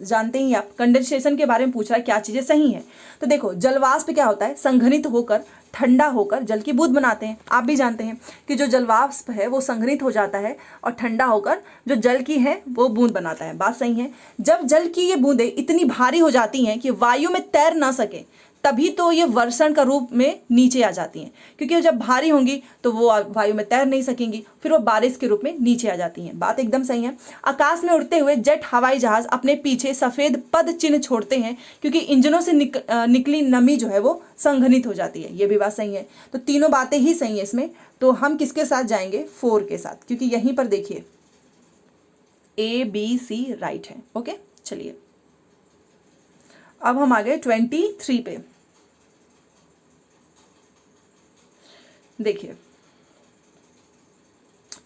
जानते ही आप, कंडेंसेशन के बारे में पूछ रहा है, क्या चीज़ें सही हैं। तो देखो, जलवाष्प क्या होता है? संघनित होकर ठंडा होकर जल की बूंद बनाते हैं। आप भी जानते हैं कि जो जलवाष्प है वो संघनित हो जाता है और ठंडा होकर जो जल की है वो बूंद बनाता है। बात सही है। जब जल की ये बूंदें इतनी भारी हो जाती हैं कि वायु में तैर ना सके, तभी तो ये वर्षण का रूप में नीचे आ जाती हैं, क्योंकि जब भारी होंगी तो वो वायु में तैर नहीं सकेंगी, फिर वो बारिश के रूप में नीचे आ जाती हैं। बात एकदम सही है। आकाश में उड़ते हुए जेट हवाई जहाज अपने पीछे सफ़ेद पद चिन्ह छोड़ते हैं, क्योंकि इंजनों से निकली नमी जो है वो संघनित हो जाती है। ये भी बात सही है। तो तीनों बातें ही सही है इसमें। तो हम किसके साथ जाएंगे? 4 के साथ, क्योंकि यहीं पर देखिए ABC राइट है। ओके, चलिए, अब हम आ गए 23 पे। देखिए,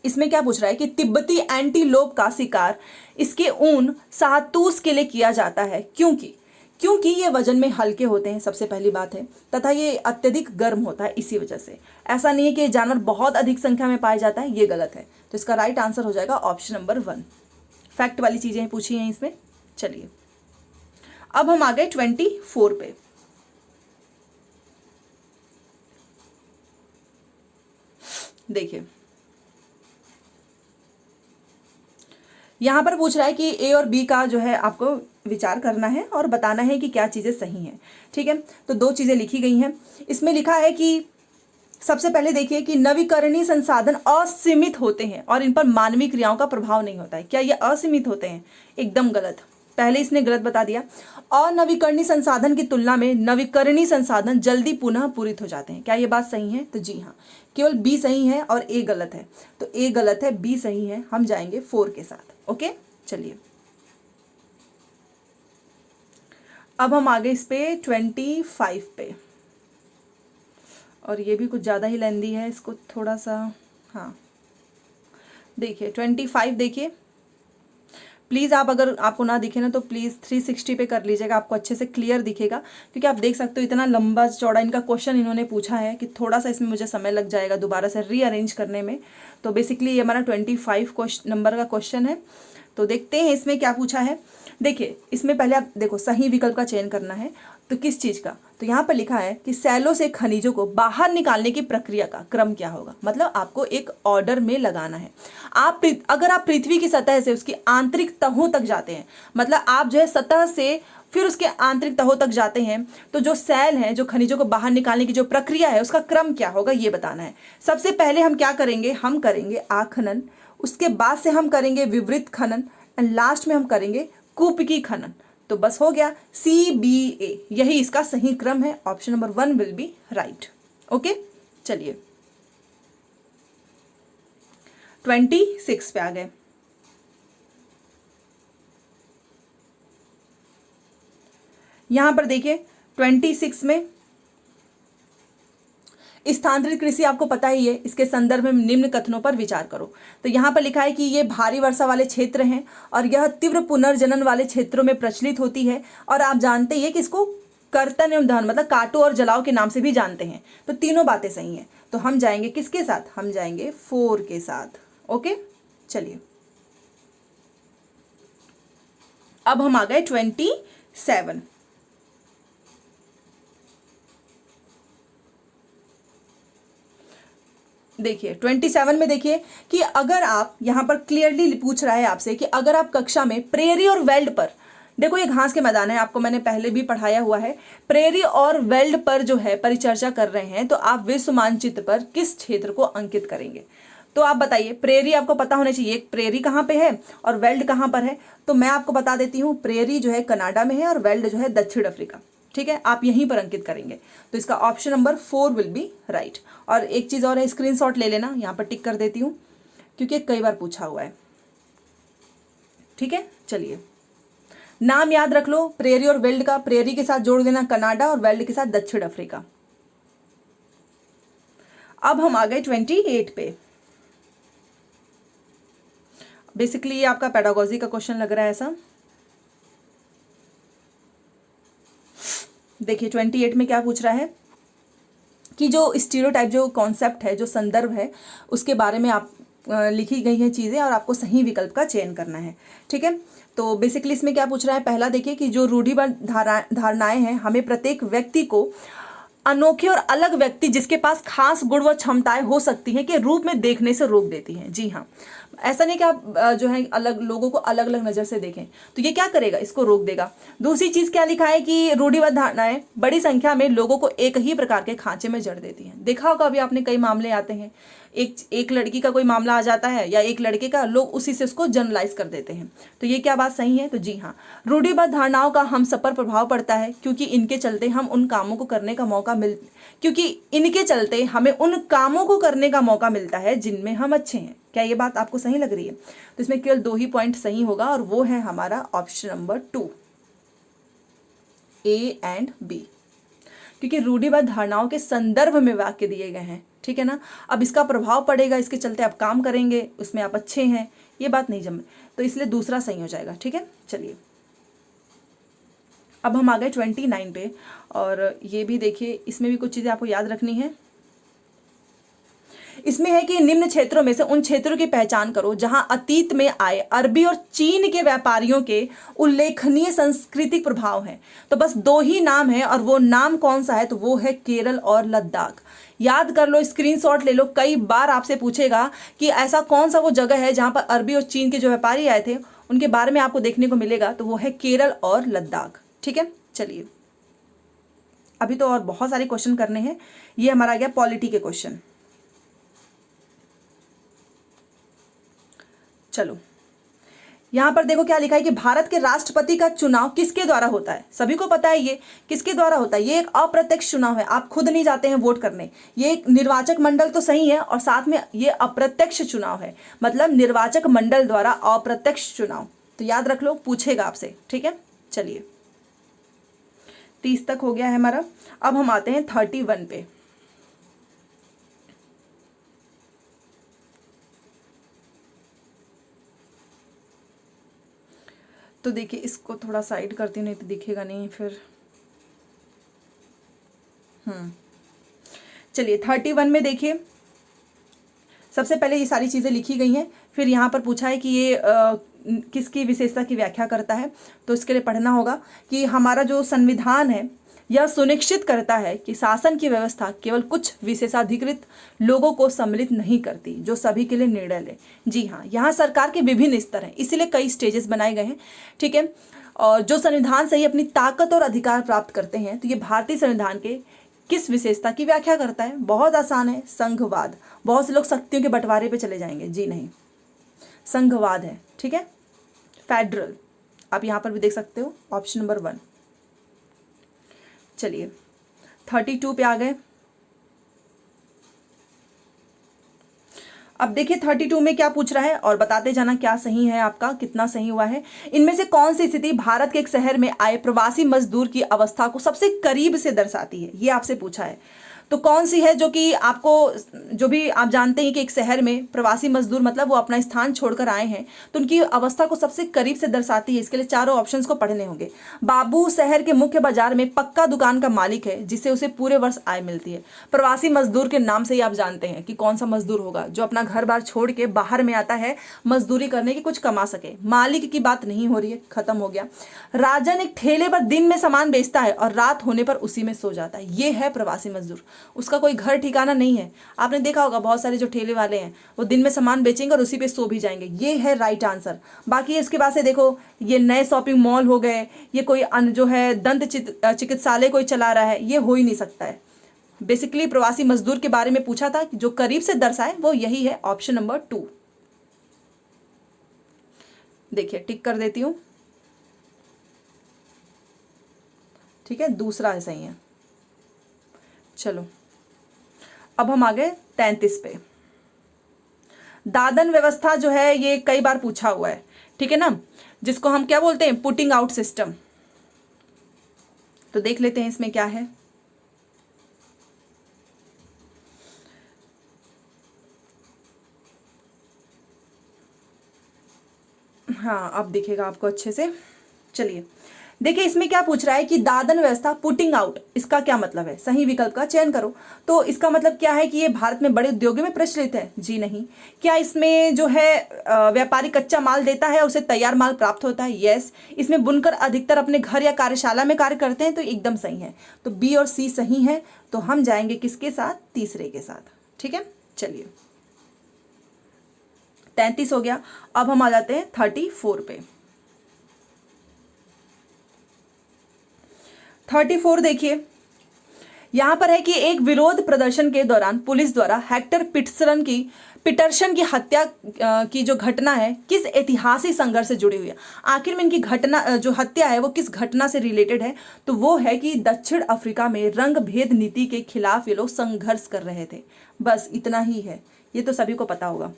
इसमें क्या पूछ रहा है कि तिब्बती एंटीलोप का शिकार इसके ऊन शाहतूश के लिए किया जाता है, क्योंकि ये वजन में हल्के होते हैं, सबसे पहली बात है, तथा ये अत्यधिक गर्म होता है, इसी वजह से। ऐसा नहीं है कि ये जानवर बहुत अधिक संख्या में पाया जाता है, ये गलत है। तो इसका राइट आंसर हो जाएगा ऑप्शन नंबर 1। फैक्ट वाली चीजें पूछी हैं इसमें। चलिए, अब हम आ गए 24 पे। देखिए, यहां पर पूछ रहा है कि ए और बी का जो है आपको विचार करना है और बताना है कि क्या चीजें सही हैं। ठीक है, तो 2 चीजें लिखी गई हैं। इसमें लिखा है कि सबसे पहले देखिए कि नवीकरणीय संसाधन असीमित होते हैं और इन पर मानवीय क्रियाओं का प्रभाव नहीं होता है। क्या ये असीमित होते हैं? एकदम गलत, पहले इसने गलत बता दिया। अनवीकरणीय संसाधन की तुलना में नवीकरणीय संसाधन जल्दी पुनः पूरित हो जाते हैं। क्या ये बात सही है? तो जी हाँ, केवल बी सही है और ए गलत है। तो ए गलत है, बी सही है। हम जाएंगे 4 के साथ। ओके, चलिए, अब हम आगे इस पे 25 पे। और ये भी कुछ ज़्यादा ही लेंदी है, इसको थोड़ा सा, हाँ देखिए 25 देखिए प्लीज़, आप अगर आपको ना दिखे ना तो प्लीज़ 360 पे कर लीजिएगा, आपको अच्छे से क्लियर दिखेगा, क्योंकि आप देख सकते हो इतना लंबा चौड़ा इनका क्वेश्चन इन्होंने पूछा है कि थोड़ा सा इसमें मुझे समय लग जाएगा दोबारा से रीअरेंज करने में। तो बेसिकली ये हमारा 25 नंबर का क्वेश्चन है। तो देखते हैं इसमें क्या पूछा है। देखिए इसमें पहले आप देखो सही विकल्प का चयन करना है, तो किस चीज़ का, तो यहाँ पर लिखा है कि सैलों से खनिजों को बाहर निकालने की प्रक्रिया का क्रम क्या होगा। मतलब आपको एक ऑर्डर में लगाना है। अगर आप पृथ्वी की सतह से उसकी आंतरिक तहों तक जाते हैं, मतलब आप जो है सतह से फिर उसके आंतरिक तहों तक जाते हैं, तो जो सैल है, जो खनिजों को बाहर निकालने की जो प्रक्रिया है, उसका क्रम क्या होगा ये बताना है। सबसे पहले हम क्या करेंगे, हम करेंगे आखनन, उसके बाद से हम करेंगे विवृत खनन, एंड लास्ट में हम करेंगे कूपिकी खनन। तो बस हो गया CBA, यही इसका सही क्रम है। Option number 1 will be right. Okay चलिए 26 पे आ गए। यहां पर देखिए 26 में स्थानांतरित कृषि आपको पता ही है, इसके संदर्भ में निम्न कथनों पर विचार करो। तो यहाँ पर लिखा है कि ये भारी वर्षा वाले क्षेत्र हैं और यह तीव्र पुनर्जनन वाले क्षेत्रों में प्रचलित होती है, और आप जानते ही है कि इसको कर्तन एवं दहन मतलब काटो और जलाओ के नाम से भी जानते हैं। तो तीनों बातें सही हैं। तो हम जाएंगे किसके साथ, हम जाएंगे 4 के साथ। ओके चलिए अब हम आ गए 27। देखिए 27 में देखिए कि अगर आप यहाँ पर क्लियरली पूछ रहा है आपसे कि अगर आप कक्षा में प्रेरी और वेल्ड पर, देखो ये घास के मैदान है, आपको मैंने पहले भी पढ़ाया हुआ है, प्रेरी और वेल्ड पर जो है परिचर्चा कर रहे हैं, तो आप विश्व मानचित्र पर किस क्षेत्र को अंकित करेंगे। तो आप बताइए, प्रेरी आपको पता होना चाहिए, प्रेरी कहाँ पे है और वेल्ड कहाँ पर है। तो मैं आपको बता देती हूँ, प्रेरी जो है कनाडा में है और वेल्ड जो है दक्षिण अफ्रीका। ठीक है, आप यहीं पर अंकित करेंगे। तो इसका option number 4 will be right. और एक चीज़ और है, स्क्रीनशॉट ले लेना, यहाँ पर टिक कर देती हूँ क्योंकि कई बार पूछा हुआ है। ठीक है चलिए नाम याद रख लो प्रेरी और वेल्ड का, प्रेरी के साथ जोड़ देना कनाडा और वेल्ड के साथ दक्षिण अफ्रीका। अब हम आ गए 28 पे। बेसिकली ये आपका पेडागोजी का क्वेश्चन लग रहा है ऐसा। देखिए 28 में क्या पूछ रहा है कि जो स्टीरियोटाइप, जो कॉन्सेप्ट है, जो संदर्भ है, उसके बारे में आप लिखी गई हैं चीज़ें और आपको सही विकल्प का चयन करना है। ठीक है, तो बेसिकली इसमें क्या पूछ रहा है, पहला देखिए कि जो रूढ़िबद्ध धारणाएं हैं हमें प्रत्येक व्यक्ति को अनोखे और अलग व्यक्ति जिसके पास खास गुण व क्षमताएं हो सकती हैं के रूप में देखने से रोक देती हैं। जी हाँ, ऐसा नहीं कि आप जो है अलग लोगों को अलग अलग नज़र से देखें, तो ये क्या करेगा, इसको रोक देगा। दूसरी चीज़ क्या लिखा है कि रूढ़िबद्ध धारणाएं बड़ी संख्या में लोगों को एक ही प्रकार के खांचे में जड़ देती हैं। देखा होगा अभी आपने, कई मामले आते हैं, एक लड़की का कोई मामला आ जाता है या एक लड़के का, लोग उसी से उसको जनरलाइज कर देते हैं। तो ये क्या बात सही है, तो जी हाँ, रूढ़िबद्ध धारणाओं का हम सब पर प्रभाव पड़ता है क्योंकि इनके चलते हम उन कामों को करने का मौका मिलता है जिनमें हम अच्छे हैं। क्या ये बात आपको सही लग रही है? तो इसमें केवल 2 ही पॉइंट सही होगा और वो है हमारा option number 2, A and B, क्योंकि रूढ़िबद्ध धारणाओं के संदर्भ में वाक्य दिए गए हैं। ठीक है ना, अब इसका प्रभाव पड़ेगा, इसके चलते आप काम करेंगे, उसमें आप अच्छे हैं, ये बात नहीं जम, तो इसलिए दूसरा सही हो जाएगा। ठीक है चलिए अब हम आ गए 29 पे, और ये भी देखिए इसमें भी कुछ चीज़ें आपको याद रखनी है। इसमें है कि निम्न क्षेत्रों में से उन क्षेत्रों की पहचान करो जहां अतीत में आए अरबी और चीन के व्यापारियों के उल्लेखनीय सांस्कृतिक प्रभाव हैं। तो बस 2 ही नाम है, और वो नाम कौन सा है, तो वो है केरल और लद्दाख। याद कर लो, स्क्रीनशॉट ले लो, कई बार आपसे पूछेगा कि ऐसा कौन सा वो जगह है जहां पर अरबी और चीन के जो व्यापारी आए थे, उनके बारे में आपको देखने को मिलेगा, तो वो है केरल और लद्दाख। ठीक है चलिए अभी तो और बहुत सारे क्वेश्चन करने हैं। ये हमारा आ गया पॉलिटी के क्वेश्चन। चलो यहां पर देखो क्या लिखा है कि भारत के राष्ट्रपति का चुनाव किसके द्वारा होता है। सभी को पता है ये किसके द्वारा होता है, ये एक अप्रत्यक्ष चुनाव है, आप खुद नहीं जाते हैं वोट करने। ये एक निर्वाचक मंडल तो सही है, और साथ में ये अप्रत्यक्ष चुनाव है, मतलब निर्वाचक मंडल द्वारा अप्रत्यक्ष चुनाव। तो याद रख लो, पूछेगा आपसे। ठीक है चलिए 30 तक हो गया है हमारा। अब हम आते हैं 31 पे। तो देखिए इसको थोड़ा साइड करती हूँ, नहीं तो दिखेगा नहीं फिर। चलिए 31 में देखिए, सबसे पहले ये सारी चीज़ें लिखी गई हैं, फिर यहाँ पर पूछा है कि ये किसकी विशेषता की व्याख्या करता है। तो इसके लिए पढ़ना होगा कि हमारा जो संविधान है यह सुनिश्चित करता है कि शासन की व्यवस्था केवल कुछ विशेषाधिकृत लोगों को सम्मिलित नहीं करती, जो सभी के लिए निर्णय ले। जी हाँ, यहाँ सरकार के विभिन्न स्तर हैं, इसीलिए कई स्टेजेस बनाए गए हैं। ठीक है, और जो संविधान से ही अपनी ताकत और अधिकार प्राप्त करते हैं, तो ये भारतीय संविधान के किस विशेषता की व्याख्या करता है? बहुत आसान है, संघवाद। बहुत से लोग शक्तियों के बंटवारे पे चले जाएंगे, जी नहीं, संघवाद है। ठीक है, फेडरल, आप यहाँ पर भी देख सकते हो, ऑप्शन नंबर 1। चलिए 32 पे आ गए। अब देखिए 32 में क्या पूछ रहा है, और बताते जाना क्या सही है आपका, कितना सही हुआ है। इनमें से कौन सी स्थिति भारत के एक शहर में आए प्रवासी मजदूर की अवस्था को सबसे करीब से दर्शाती है? ये आपसे पूछा है। तो कौन सी है जो कि आपको, जो भी आप जानते हैं कि एक शहर में प्रवासी मजदूर मतलब वो अपना स्थान छोड़कर आए हैं, तो उनकी अवस्था को सबसे करीब से दर्शाती है। इसके लिए चारों ऑप्शंस को पढ़ने होंगे। बाबू शहर के मुख्य बाजार में पक्का दुकान का मालिक है, जिससे उसे पूरे वर्ष आय मिलती है। प्रवासी मजदूर के नाम से ही आप जानते हैं कि कौन सा मजदूर होगा, जो अपना घर बार छोड़ के बाहर में आता है मजदूरी करने की, कुछ कमा सके। मालिक की बात नहीं हो रही है, खत्म हो गया। राजन एक ठेले पर दिन में सामान बेचता है और रात होने पर उसी में सो जाता है। ये है प्रवासी मजदूर, उसका कोई घर ठिकाना नहीं है। आपने देखा होगा बहुत सारे जो ठेले वाले हैं वो दिन में सामान बेचेंगे और उसी पे सो भी जाएंगे। ये है राइट आंसर। बाकी इसके बाद से देखो, ये नए शॉपिंग मॉल हो गए, ये कोई जो है दंत चिकित्सालय कोई चला रहा है, ये हो ही नहीं सकता है। बेसिकली प्रवासी मजदूर के बारे में पूछा था, जो करीब से दर्शाए वो यही है, ऑप्शन नंबर 2। देखिए टिक कर देती हूं। ठीक है, दूसरा है सही है। चलो अब हम आ गए 33 पे। दादन व्यवस्था जो है ये कई बार पूछा हुआ है, ठीक है ना, जिसको हम क्या बोलते हैं, पुटिंग आउट सिस्टम। तो देख लेते हैं इसमें क्या है। हाँ अब दिखेगा आपको अच्छे से। चलिए देखिए इसमें क्या पूछ रहा है कि दादन व्यवस्था, पुटिंग आउट, इसका क्या मतलब है? सही विकल्प का चयन करो। तो इसका मतलब क्या है कि ये भारत में बड़े उद्योगों में प्रचलित है? जी नहीं। क्या इसमें जो है व्यापारी कच्चा माल देता है, उसे तैयार माल प्राप्त होता है? यस। इसमें बुनकर अधिकतर अपने घर या कार्यशाला में कार्य करते हैं? तो एकदम सही है। तो बी और सी सही है। तो हम जाएंगे किसके साथ? तीसरे के साथ। ठीक है, चलिए 33 हो गया। अब हम आ जाते हैं 34 पे। 34 देखिए, यहां पर है कि एक विरोध प्रदर्शन के दौरान पुलिस द्वारा हेक्टर पीटरसन की हत्या की जो घटना है, किस ऐतिहासिक संघर्ष से जुड़ी हुई है? आखिर में इनकी घटना जो हत्या है वो किस घटना से रिलेटेड है? तो वो है कि दक्षिण अफ्रीका में रंग भेद नीति के खिलाफ ये लोग संघर्ष कर रहे थे। बस इतना ही है, ये तो सभी को पता होगा।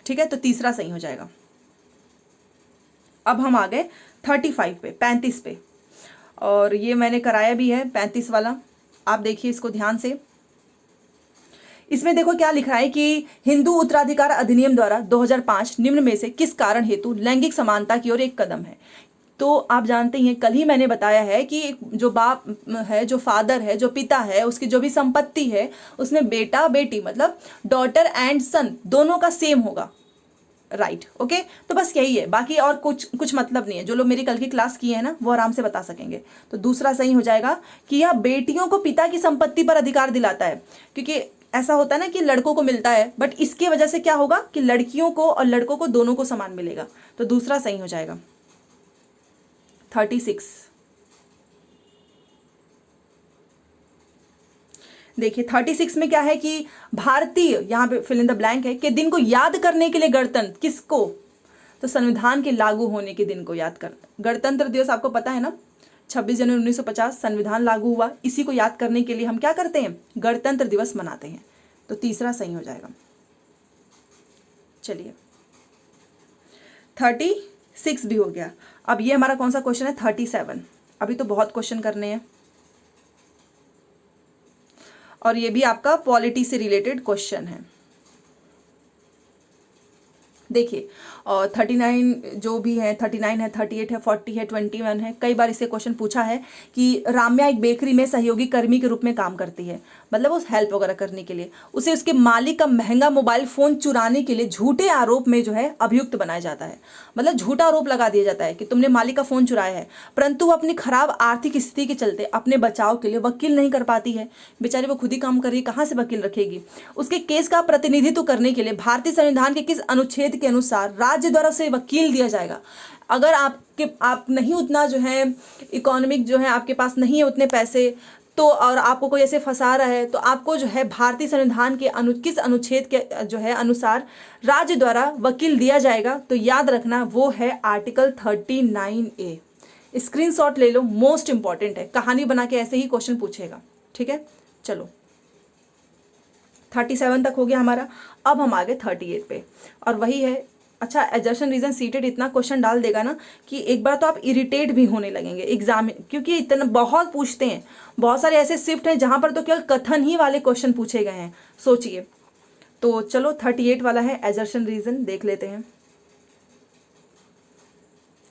ठीक है, तो तीसरा सही हो जाएगा। अब हम आ गए 35 पे, 35 पे, और ये मैंने कराया भी है 35 वाला। आप देखिए इसको ध्यान से। इसमें देखो क्या लिख रहा है कि हिंदू उत्तराधिकार अधिनियम द्वारा 2005 निम्न में से किस कारण हेतु लैंगिक समानता की ओर एक कदम है? तो आप जानते हैं, कल ही मैंने बताया है कि जो बाप है, जो फादर है, जो पिता है, उसकी जो भी संपत्ति है उसमें बेटा बेटी मतलब डॉटर एंड सन दोनों का सेम होगा। Right, okay. तो बस यही है, बाकी और कुछ मतलब नहीं है। जो लोग मेरी कल की क्लास किए हैं ना वो आराम से बता सकेंगे। तो दूसरा सही हो जाएगा कि यह बेटियों को पिता की संपत्ति पर अधिकार दिलाता है, क्योंकि ऐसा होता है ना कि लड़कों को मिलता है, बट इसकी वजह से क्या होगा कि लड़कियों को और लड़कों को दोनों को समान मिलेगा। तो दूसरा सही हो जाएगा। 36 देखिए 36 में क्या है कि भारतीय, यहां पे फिल इन द ब्लैंक है, कि दिन को याद करने के लिए गणतंत्र किसको? तो संविधान के लागू होने के दिन को याद करना। गणतंत्र दिवस आपको पता है ना, 26 जनवरी 1950 संविधान लागू हुआ। इसी को याद करने के लिए हम क्या करते हैं? गणतंत्र दिवस मनाते हैं। तो तीसरा सही हो जाएगा। चलिए 36 भी हो गया। अब ये हमारा कौन सा क्वेश्चन है? 37। अभी तो बहुत क्वेश्चन करने हैं, और ये भी आपका पॉलिटी से रिलेटेड क्वेश्चन है। देखिए, और 39 जो भी है, 39 है, 38 है, 40 है, 21 है। कई बार इससे क्वेश्चन पूछा है कि राम्या एक बेकरी में सहयोगी कर्मी के रूप में काम करती है, मतलब उस हेल्प वगैरह करने के लिए। उसे उसके मालिक का महंगा मोबाइल फ़ोन चुराने के लिए झूठे आरोप में जो है अभियुक्त बनाया जाता है, मतलब झूठा आरोप लगा दिया जाता है कि तुमने मालिक का फ़ोन चुराया है। परंतु वो अपनी खराब आर्थिक स्थिति के चलते अपने बचाव के लिए वकील नहीं कर पाती है। बेचारी वो खुद ही काम कर रही है, कहाँ से वकील रखेगी। उसके केस का प्रतिनिधित्व करने के लिए भारतीय संविधान के किस अनुच्छेद के अनुसार राज्य द्वारा उसे वकील दिया जाएगा। अगर आप नहीं उतना जो है इकोनॉमिक जो है आपके पास नहीं है उतने पैसे, तो और आपको कोई ऐसे फंसा रहा है, तो आपको जो है भारतीय संविधान के किस अनुच्छेद के जो है अनुसार राज्य द्वारा वकील दिया जाएगा। तो याद रखना वो है आर्टिकल 39A। स्क्रीनशॉट ले लो, मोस्ट इंपॉर्टेंट है, कहानी बना के ऐसे ही क्वेश्चन पूछेगा। ठीक है, चलो 37 तक हो गया हमारा। अब हम आगे 38 पे, और वही है। अच्छा, एजर्शन रीजन सीटेड इतना क्वेश्चन डाल देगा ना कि एक बार तो आप इरिटेट भी होने लगेंगे एग्जाम में, क्योंकि इतना बहुत पूछते हैं। बहुत सारे ऐसे शिफ्ट हैं जहां पर तो केवल कथन ही वाले क्वेश्चन पूछे गए हैं, सोचिए। तो चलो 38 वाला है एजर्शन रीजन, देख लेते हैं।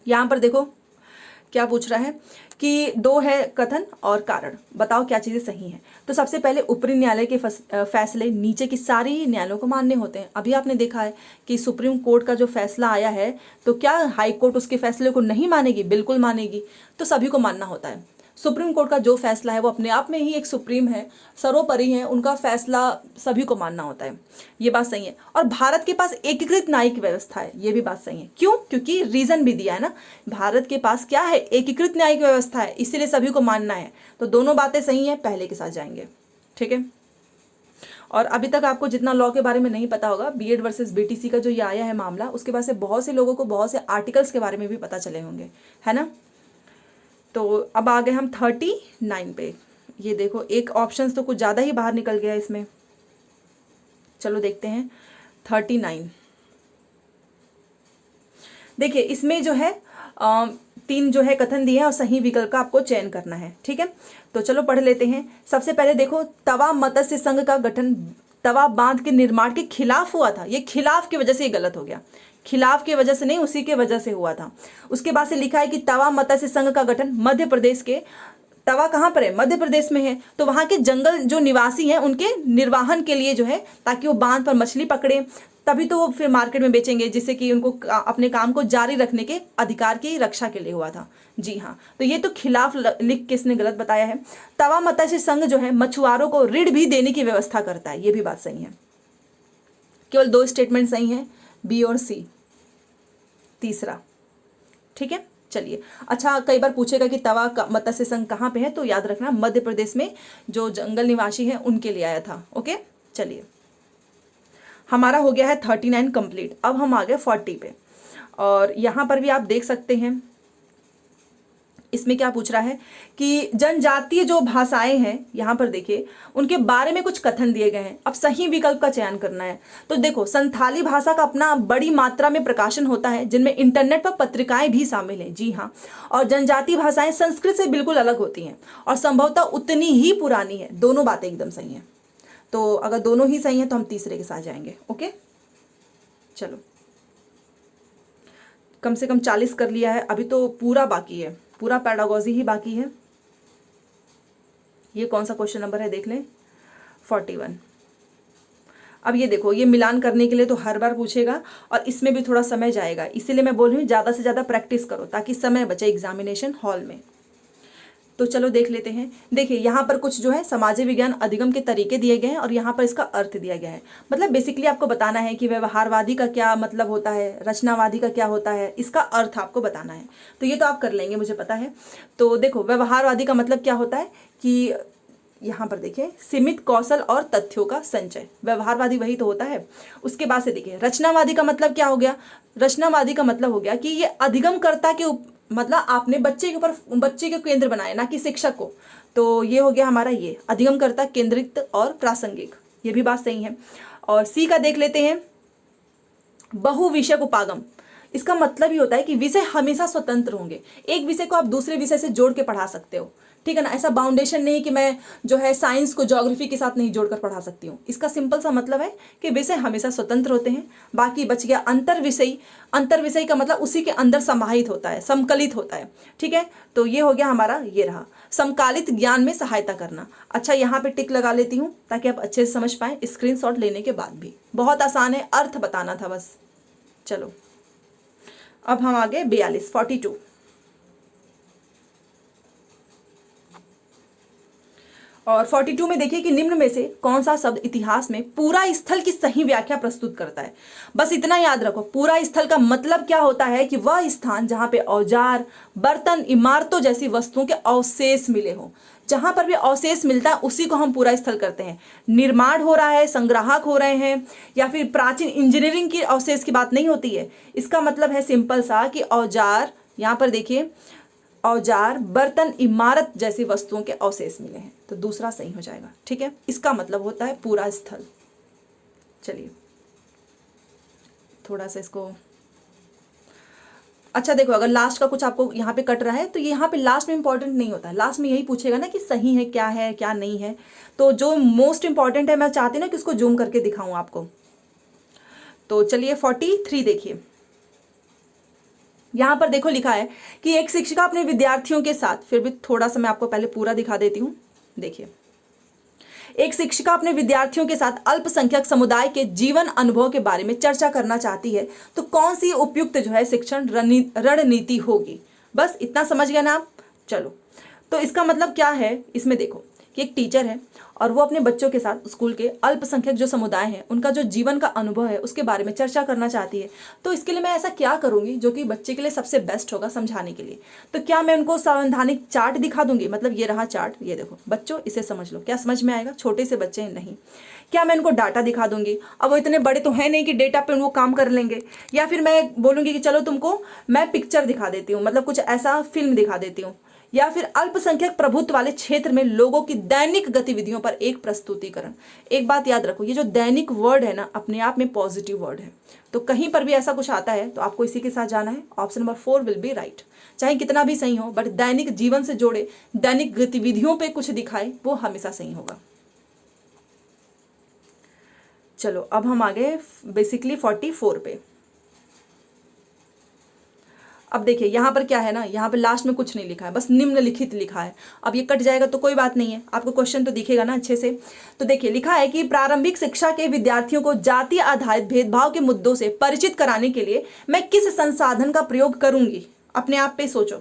यहां पर देखो क्या पूछ रहा है कि दो है कथन और कारण, बताओ क्या चीज़ें सही हैं। तो सबसे पहले ऊपरी न्यायालय के फैसले नीचे की सारी न्यायालयों को मान्य होते हैं। अभी आपने देखा है कि सुप्रीम कोर्ट का जो फैसला आया है, तो क्या हाई कोर्ट उसके फैसले को नहीं मानेगी? बिल्कुल मानेगी। तो सभी को मानना होता है। सुप्रीम कोर्ट का जो फैसला है वो अपने आप में ही एक सुप्रीम है, सर्वोपरि है, उनका फैसला सभी को मानना होता है। ये बात सही है। और भारत के पास एकीकृत न्यायिक व्यवस्था है, ये भी बात सही है। क्यों? क्योंकि रीजन भी दिया है ना, भारत के पास क्या है, एकीकृत न्यायिक व्यवस्था है, इसीलिए सभी को मानना है। तो दोनों बातें सही है, पहले के साथ जाएंगे। ठीक है। और अभी तक आपको जितना लॉ के बारे में नहीं पता होगा, बीएड वर्सेस बीटीसी का जो ये आया है मामला, उसके बाद से बहुत से लोगों को बहुत से आर्टिकल्स के बारे में भी पता चले होंगे, है ना। तो अब आ गए हम 39 पे। ये देखो, एक ऑप्शन तो कुछ ज़्यादा ही बाहर निकल गया इसमें। चलो देखते हैं 39। देखिए, इसमें जो है 3 जो है कथन दिए हैं और सही विकल्प का आपको चयन करना है। ठीक है, तो चलो पढ़ लेते हैं। सबसे पहले देखो, तवा मत्स्य संघ का गठन तवा बांध के निर्माण के खिलाफ हुआ था। ये खिलाफ की वजह से ये गलत हो गया, खिलाफ की वजह से नहीं, उसी के वजह से हुआ था। उसके बाद से लिखा है कि तवा मत्स्य संघ का गठन मध्य प्रदेश के, तवा कहाँ पर है? मध्य प्रदेश में है। तो वहाँ के जंगल जो निवासी हैं उनके निर्वाहन के लिए जो है, ताकि वो बांध पर मछली पकड़े, तभी तो वो फिर मार्केट में बेचेंगे, जिससे कि उनको अपने काम को जारी रखने के अधिकार की रक्षा के लिए हुआ था। जी हाँ, तो ये तो खिलाफ लिख के इसने गलत बताया है। तवा मत्स्य संघ जो है मछुआरों को ऋण भी देने की व्यवस्था करता है, ये भी बात सही है। केवल 2 स्टेटमेंट सही हैं, बी और सी, तीसरा। ठीक है, चलिए। अच्छा, कई बार पूछेगा कि तवा मत्स्य संघ कहाँ पे है, तो याद रखना मध्य प्रदेश में जो जंगल निवासी हैं उनके लिए आया था। ओके, चलिए, हमारा हो गया है 39 कंप्लीट। अब हम आ गए 40 पे, और यहाँ पर भी आप देख सकते हैं इसमें क्या पूछ रहा है कि जनजातीय जो भाषाएं हैं, यहाँ पर देखिए उनके बारे में कुछ कथन दिए गए हैं। अब सही विकल्प का चयन करना है। तो देखो, संथाली भाषा का अपना बड़ी मात्रा में प्रकाशन होता है, जिनमें इंटरनेट पर पत्रिकाएं भी शामिल हैं। जी हाँ, और जनजातीय भाषाएं संस्कृत से बिल्कुल अलग होती हैं और संभवतः उतनी ही पुरानी है। दोनों बातें एकदम सही हैं। तो अगर दोनों ही सही हैं तो हम तीसरे के साथ जाएंगे। ओके, चलो, कम से कम 40 कर लिया है, अभी तो पूरा बाकी है, पूरा पेडागोजी ही बाकी है। ये कौन सा क्वेश्चन नंबर है देख लें, 41। अब ये देखो, ये मिलान करने के लिए तो हर बार पूछेगा और इसमें भी थोड़ा समय जाएगा, इसीलिए मैं बोल रही हूँ ज़्यादा से ज़्यादा प्रैक्टिस करो ताकि समय बचे एग्जामिनेशन हॉल में। तो चलो देख लेते हैं। देखिए, यहाँ पर कुछ जो है सामाजिक विज्ञान अधिगम के तरीके दिए गए हैं और यहाँ पर इसका अर्थ दिया गया है। मतलब बेसिकली आपको बताना है कि व्यवहारवादी का क्या मतलब होता है, रचनावादी का क्या होता है, इसका अर्थ आपको बताना है। तो ये तो आप कर लेंगे, मुझे पता है। तो देखो, व्यवहारवादी का मतलब क्या होता है कि यहाँ पर देखिए, सीमित कौशल और तथ्यों का संचय, व्यवहारवादी वही तो होता है। उसके बाद से देखिए, रचनावादी का मतलब क्या हो गया? रचनावादी का मतलब हो गया कि ये अधिगमकर्ता के मतलब आपने बच्चे के ऊपर, बच्चे के केंद्र बनाए, ना कि शिक्षक को। तो ये हो गया हमारा ये अधिगमकर्ता केंद्रित और प्रासंगिक, ये भी बात सही है। और सी का देख लेते हैं, बहुविषयक उपागम। इसका मतलब ही होता है कि विषय हमेशा स्वतंत्र होंगे, एक विषय को आप दूसरे विषय से जोड़ के पढ़ा सकते हो। ठीक है ना। ऐसा बाउंडेशन नहीं कि मैं जो है साइंस को ज्योग्राफी के साथ नहीं जोड़कर पढ़ा सकती हूँ। इसका सिंपल सा मतलब है कि विषय हमेशा स्वतंत्र होते हैं, बाकी बच गया अंतर विषय। अंतर विषय का मतलब उसी के अंदर समाहित होता है, समकलित होता है। ठीक है, तो ये हो गया हमारा, ये रहा समकालित ज्ञान में सहायता करना। अच्छा, यहाँ पे टिक लगा लेती हूँ ताकि आप अच्छे से समझ पाएं स्क्रीनशॉट लेने के बाद भी। बहुत आसान है, अर्थ बताना था बस। चलो अब हम आगे 42 और 42 में देखिए कि निम्न में से कौन सा शब्द इतिहास में पूरा स्थल की सही व्याख्या प्रस्तुत करता है। बस इतना याद रखो, पूरा स्थल का मतलब क्या होता है कि वह स्थान जहां पे औजार, बर्तन, इमारतों जैसी वस्तुओं के अवशेष मिले हो। जहां पर भी अवशेष मिलता है उसी को हम पूरा स्थल करते हैं। निर्माण हो रहा है, संग्राहक हो रहे हैं, या फिर प्राचीन इंजीनियरिंग की अवशेष की बात नहीं होती है। इसका मतलब है सिंपल सा कि औजार, यहां पर देखिए औजार, बर्तन, इमारत जैसी वस्तुओं के अवशेष मिले हैं, तो दूसरा सही हो जाएगा। ठीक है, इसका मतलब होता है पूरा स्थल। चलिए थोड़ा सा इसको, अच्छा देखो, अगर लास्ट का कुछ आपको यहाँ पे कट रहा है तो यहाँ पे लास्ट में इंपॉर्टेंट नहीं होता है। लास्ट में यही पूछेगा ना कि सही है क्या नहीं है। तो जो मोस्ट इंपॉर्टेंट है, मैं चाहती हूँ ना कि उसको जूम करके दिखाऊं आपको। तो चलिए 43 देखिए, यहां पर देखो लिखा है कि एक शिक्षिका अपने विद्यार्थियों के साथ, फिर भी थोड़ा सा मैं आपको पहले पूरा दिखा देती हूं। देखिए, एक शिक्षिका अपने विद्यार्थियों के साथ अल्पसंख्यक समुदाय के जीवन अनुभव के बारे में चर्चा करना चाहती है, तो कौन सी उपयुक्त जो है शिक्षण रणनीति होगी। बस इतना समझ गए ना आप। चलो, तो इसका मतलब क्या है, इसमें देखो कि एक टीचर है और वो अपने बच्चों के साथ स्कूल के अल्पसंख्यक जो समुदाय हैं उनका जो जीवन का अनुभव है उसके बारे में चर्चा करना चाहती है। तो इसके लिए मैं ऐसा क्या करूंगी जो कि बच्चे के लिए सबसे बेस्ट होगा समझाने के लिए। तो क्या मैं उनको संवैधानिक चार्ट दिखा दूंगी, मतलब ये रहा चार्ट, ये देखो बच्चों इसे समझ लो, क्या समझ में आएगा, छोटे से बच्चे हैं नहीं। क्या मैं उनको डाटा दिखा दूंगी, अब वो इतने बड़े तो है नहीं कि डेटा पे वो काम कर लेंगे। या फिर मैं बोलूंगी कि चलो तुमको मैं पिक्चर दिखा देती हूँ, मतलब कुछ ऐसा फिल्म दिखा देती हूँ। या फिर अल्पसंख्यक प्रभुत्व वाले क्षेत्र में लोगों की दैनिक गतिविधियों पर एक प्रस्तुतिकरण। एक बात याद रखो, ये जो दैनिक वर्ड है ना, अपने आप में पॉजिटिव वर्ड है। तो कहीं पर भी ऐसा कुछ आता है तो आपको इसी के साथ जाना है। Option number 4 will be right. चाहे कितना भी सही हो, बट दैनिक जीवन से जोड़े, दैनिक गतिविधियों पे कुछ दिखाए, वो हमेशा सही होगा। चलो अब हम आगे बेसिकली 44 पे। अब देखिए यहाँ पर क्या है ना, यहाँ पर लास्ट में कुछ नहीं लिखा है, बस निम्नलिखित लिखा है। अब ये कट जाएगा तो कोई बात नहीं है, आपको क्वेश्चन तो दिखेगा ना अच्छे से। तो देखिए लिखा है कि प्रारंभिक शिक्षा के विद्यार्थियों को जाति आधारित भेदभाव के मुद्दों से परिचित कराने के लिए मैं किस संसाधन का प्रयोग करूंगी। अपने आप पे सोचो,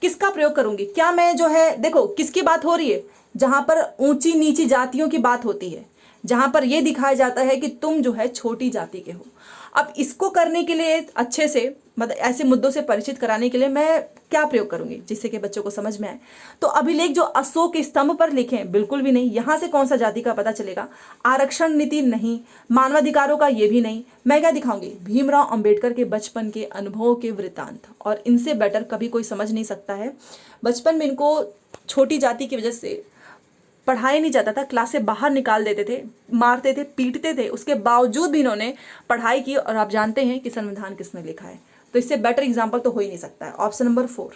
किसका प्रयोग करूंगी। क्या मैं जो है, देखो किसकी बात हो रही है, जहां पर ऊंची नीची जातियों की बात होती है, जहां पर यह दिखाया जाता है कि तुम जो है छोटी जाति के हो। अब इसको करने के लिए अच्छे से, मतलब ऐसे मुद्दों से परिचित कराने के लिए मैं क्या प्रयोग करूंगी जिससे कि बच्चों को समझ में आए। तो अभिलेख जो अशोक स्तंभ पर लिखे हैं बिल्कुल भी नहीं, यहां से कौन सा जाति का पता चलेगा। आरक्षण नीति नहीं, मानवाधिकारों का ये भी नहीं। मैं क्या दिखाऊंगी, भीमराव अंबेडकर के बचपन के अनुभवों के वृतांत, और इनसे बेटर कभी कोई समझ नहीं सकता है। बचपन में इनको छोटी जाति की वजह से पढ़ाया नहीं जाता था, क्लास से बाहर निकाल देते थे, मारते थे, पीटते थे, उसके बावजूद भी इन्होंने पढ़ाई की। और आप जानते हैं कि संविधान किसने लिखा है, तो इससे बेटर एग्जाम्पल तो हो ही नहीं सकता है। ऑप्शन नंबर 4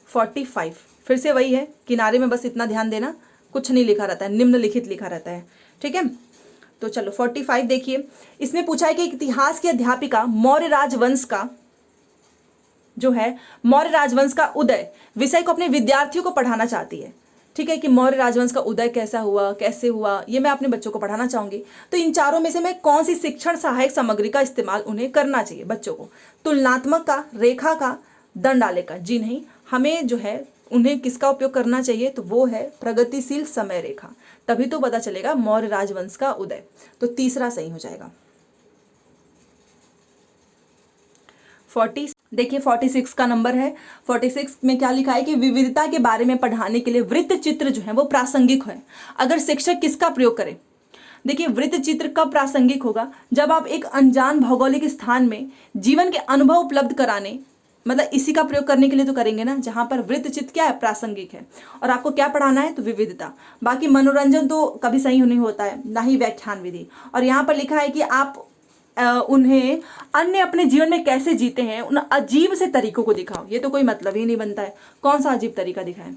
45 फिर से वही है, किनारे में बस इतना ध्यान देना, कुछ नहीं लिखा रहता है, निम्नलिखित लिखा रहता है। ठीक है, तो चलो 45 देखिए, इसमें पूछा है कि इतिहास की अध्यापिका मौर्य राजवंश का जो है, मौर्य राजवंश का उदय विषय को अपने विद्यार्थियों को पढ़ाना चाहती है। ठीक है, कि मौर्य राजवंश का उदय कैसा हुआ, कैसे हुआ, ये मैं अपने बच्चों को पढ़ाना चाहूंगी। तो इन चारों में से मैं कौन सी शिक्षण सहायक सामग्री का इस्तेमाल उन्हें करना चाहिए बच्चों को। तुलनात्मक का, रेखा का, दंडालेख का। जी नहीं, हमें जो है उन्हें किसका उपयोग करना चाहिए, तो वो है प्रगतिशील समय रेखा। तभी तो पता चलेगा मौर्य राजवंश का उदय। तो तीसरा सही हो जाएगा। 40 देखिए 46 का नंबर है। 46 में क्या लिखा है कि विविधता के बारे में पढ़ाने के लिए वृत्त चित्र जो है वो प्रासंगिक है। अगर शिक्षक किसका प्रयोग करें, देखिए वृत्त चित्र कब प्रासंगिक होगा, जब आप एक अनजान भौगोलिक स्थान में जीवन के अनुभव उपलब्ध कराने, मतलब इसी का प्रयोग करने के लिए तो करेंगे ना, जहां पर वृत्त चित्र क्या है, प्रासंगिक है। और आपको क्या पढ़ाना है, तो विविधता। बाकी मनोरंजन तो कभी सही नहीं होता है, ना ही व्याख्यान विधि। और यहाँ पर लिखा है कि आप उन्हें अन्य अपने जीवन में कैसे जीते हैं उन अजीब से तरीकों को दिखाओ। ये तो कोई मतलब ही नहीं बनता है, कौन सा अजीब तरीका दिखाएं?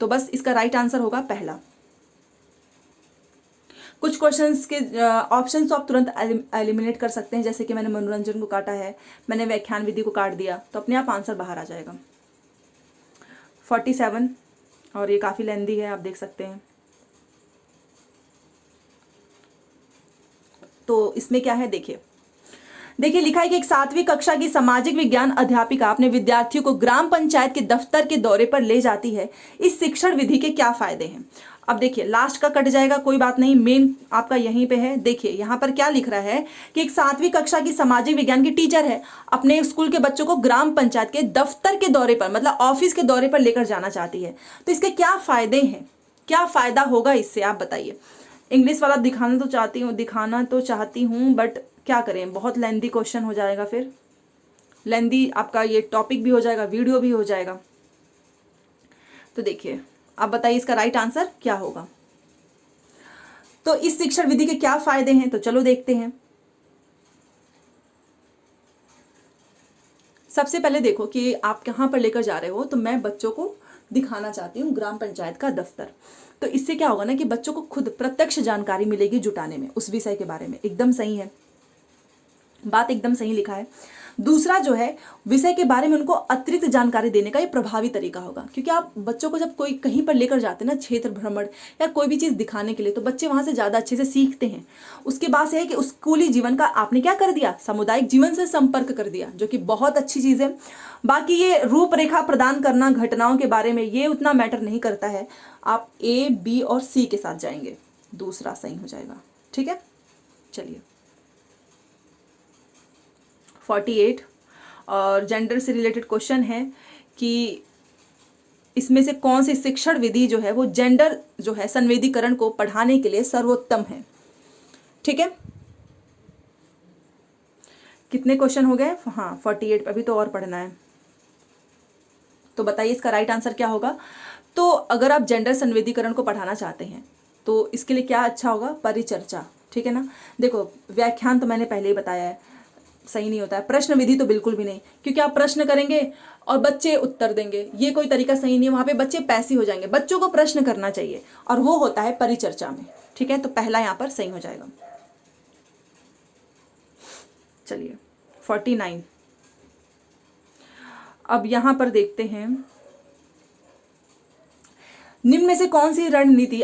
तो बस इसका राइट आंसर होगा पहला। कुछ क्वेश्चंस के ऑप्शंस तो आप तुरंत एलिमिनेट कर सकते हैं, जैसे कि मैंने मनोरंजन को काटा है, मैंने व्याख्यान विधि को काट दिया, तो अपने आप आंसर बाहर आ जाएगा। 47, और ये काफ़ी लेंदी है, आप देख सकते हैं। तो इसमें क्या है देखिए, लिखा है कि एक 7वीं कक्षा की सामाजिक विज्ञान अध्यापिका अपने विद्यार्थियों को ग्राम पंचायत के दफ्तर के दौरे पर ले जाती है। इस शिक्षण विधि के क्या फायदे हैं? अब देखिए, लास्ट का कट जाएगा, कोई बात नहीं, मेन आपका यहीं पे है। देखिए यहाँ पर क्या लिख रहा है कि एक 7वीं कक्षा की सामाजिक विज्ञान की टीचर है, अपने स्कूल के बच्चों को ग्राम पंचायत के दफ्तर के दौरे पर, मतलब ऑफिस के दौरे पर लेकर जाना चाहती है। तो इसके क्या फायदे हैं, क्या फायदा होगा इससे, आप बताइए। इंग्लिश वाला दिखाना तो चाहती हूँ, बट क्या करें, बहुत लेंदी क्वेश्चन हो जाएगा, फिर लेंदी आपका ये टॉपिक भी हो जाएगा, वीडियो भी हो जाएगा। तो देखिए, आप बताइए इसका राइट आंसर क्या होगा। तो इस शिक्षण विधि के क्या फायदे हैं, तो चलो देखते हैं। सबसे पहले देखो कि आप कहाँ पर लेकर जा रहे हो, तो मैं बच्चों को दिखाना चाहती हूँ ग्राम पंचायत का दफ्तर। तो इससे क्या होगा ना कि बच्चों को खुद प्रत्यक्ष जानकारी मिलेगी जुटाने में उस विषय के बारे में। एकदम सही है, बात एकदम सही लिखा है। दूसरा जो है, विषय के बारे में उनको अतिरिक्त जानकारी देने का ये प्रभावी तरीका होगा, क्योंकि आप बच्चों को जब कोई कहीं पर लेकर जाते हैं ना, क्षेत्र भ्रमण या कोई भी चीज़ दिखाने के लिए, तो बच्चे वहाँ से ज़्यादा अच्छे से सीखते हैं। उसके बाद से है कि स्कूली जीवन का आपने क्या कर दिया, सामुदायिक जीवन से संपर्क कर दिया, जो कि बहुत अच्छी चीज़ है। बाकी ये रूपरेखा प्रदान करना घटनाओं के बारे में, ये उतना मैटर नहीं करता है। आप A, B और C के साथ जाएंगे, दूसरा सही हो जाएगा। ठीक है, चलिए 48 और जेंडर से रिलेटेड क्वेश्चन है कि इसमें से कौन सी शिक्षण विधि जो है वो जेंडर जो है संवेदीकरण को पढ़ाने के लिए सर्वोत्तम है। ठीक है, कितने क्वेश्चन हो गए? हाँ 48 पे, अभी तो और पढ़ना है। तो बताइए इसका राइट आंसर क्या होगा। तो अगर आप जेंडर संवेदीकरण को पढ़ाना चाहते हैं तो इसके लिए क्या अच्छा होगा, परिचर्चा। ठीक है ना, देखो व्याख्यान तो मैंने पहले ही बताया है, सही नहीं होता है। प्रश्न विधि तो बिल्कुल भी नहीं, क्योंकि आप प्रश्न करेंगे और बच्चे उत्तर देंगे, ये कोई तरीका सही नहीं है, वहां पे बच्चे पैसिव हो जाएंगे। बच्चों को प्रश्न करना चाहिए और वो होता है परिचर्चा में। ठीक है, तो पहला यहाँ पर सही हो जाएगा। चलिए 49, अब यहां पर देखते हैं, निम्न में से कौन सी रणनीति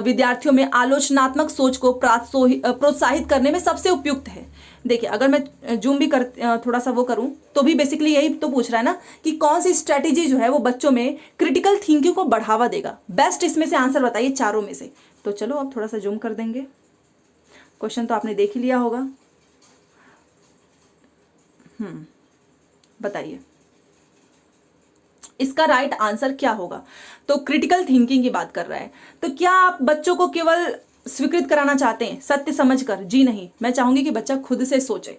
विद्यार्थियों में आलोचनात्मक सोच को प्रोत्साहित करने में सबसे उपयुक्त है। देखिए, अगर मैं जूम भी कर थोड़ा सा वो करूं तो भी बेसिकली यही तो पूछ रहा है ना कि कौन सी स्ट्रेटेजी जो है वो बच्चों में क्रिटिकल थिंकिंग को बढ़ावा देगा। बेस्ट इसमें से आंसर बताइए चारों में से। तो चलो अब थोड़ा सा जूम कर देंगे, क्वेश्चन तो आपने देख ही लिया होगा। बताइए इसका राइट आंसर क्या होगा। तो क्रिटिकल थिंकिंग की बात कर रहा है, तो क्या आप बच्चों को केवल स्वीकृत कराना चाहते हैं सत्य समझकर? जी नहीं, मैं चाहूंगी कि बच्चा खुद से सोचे।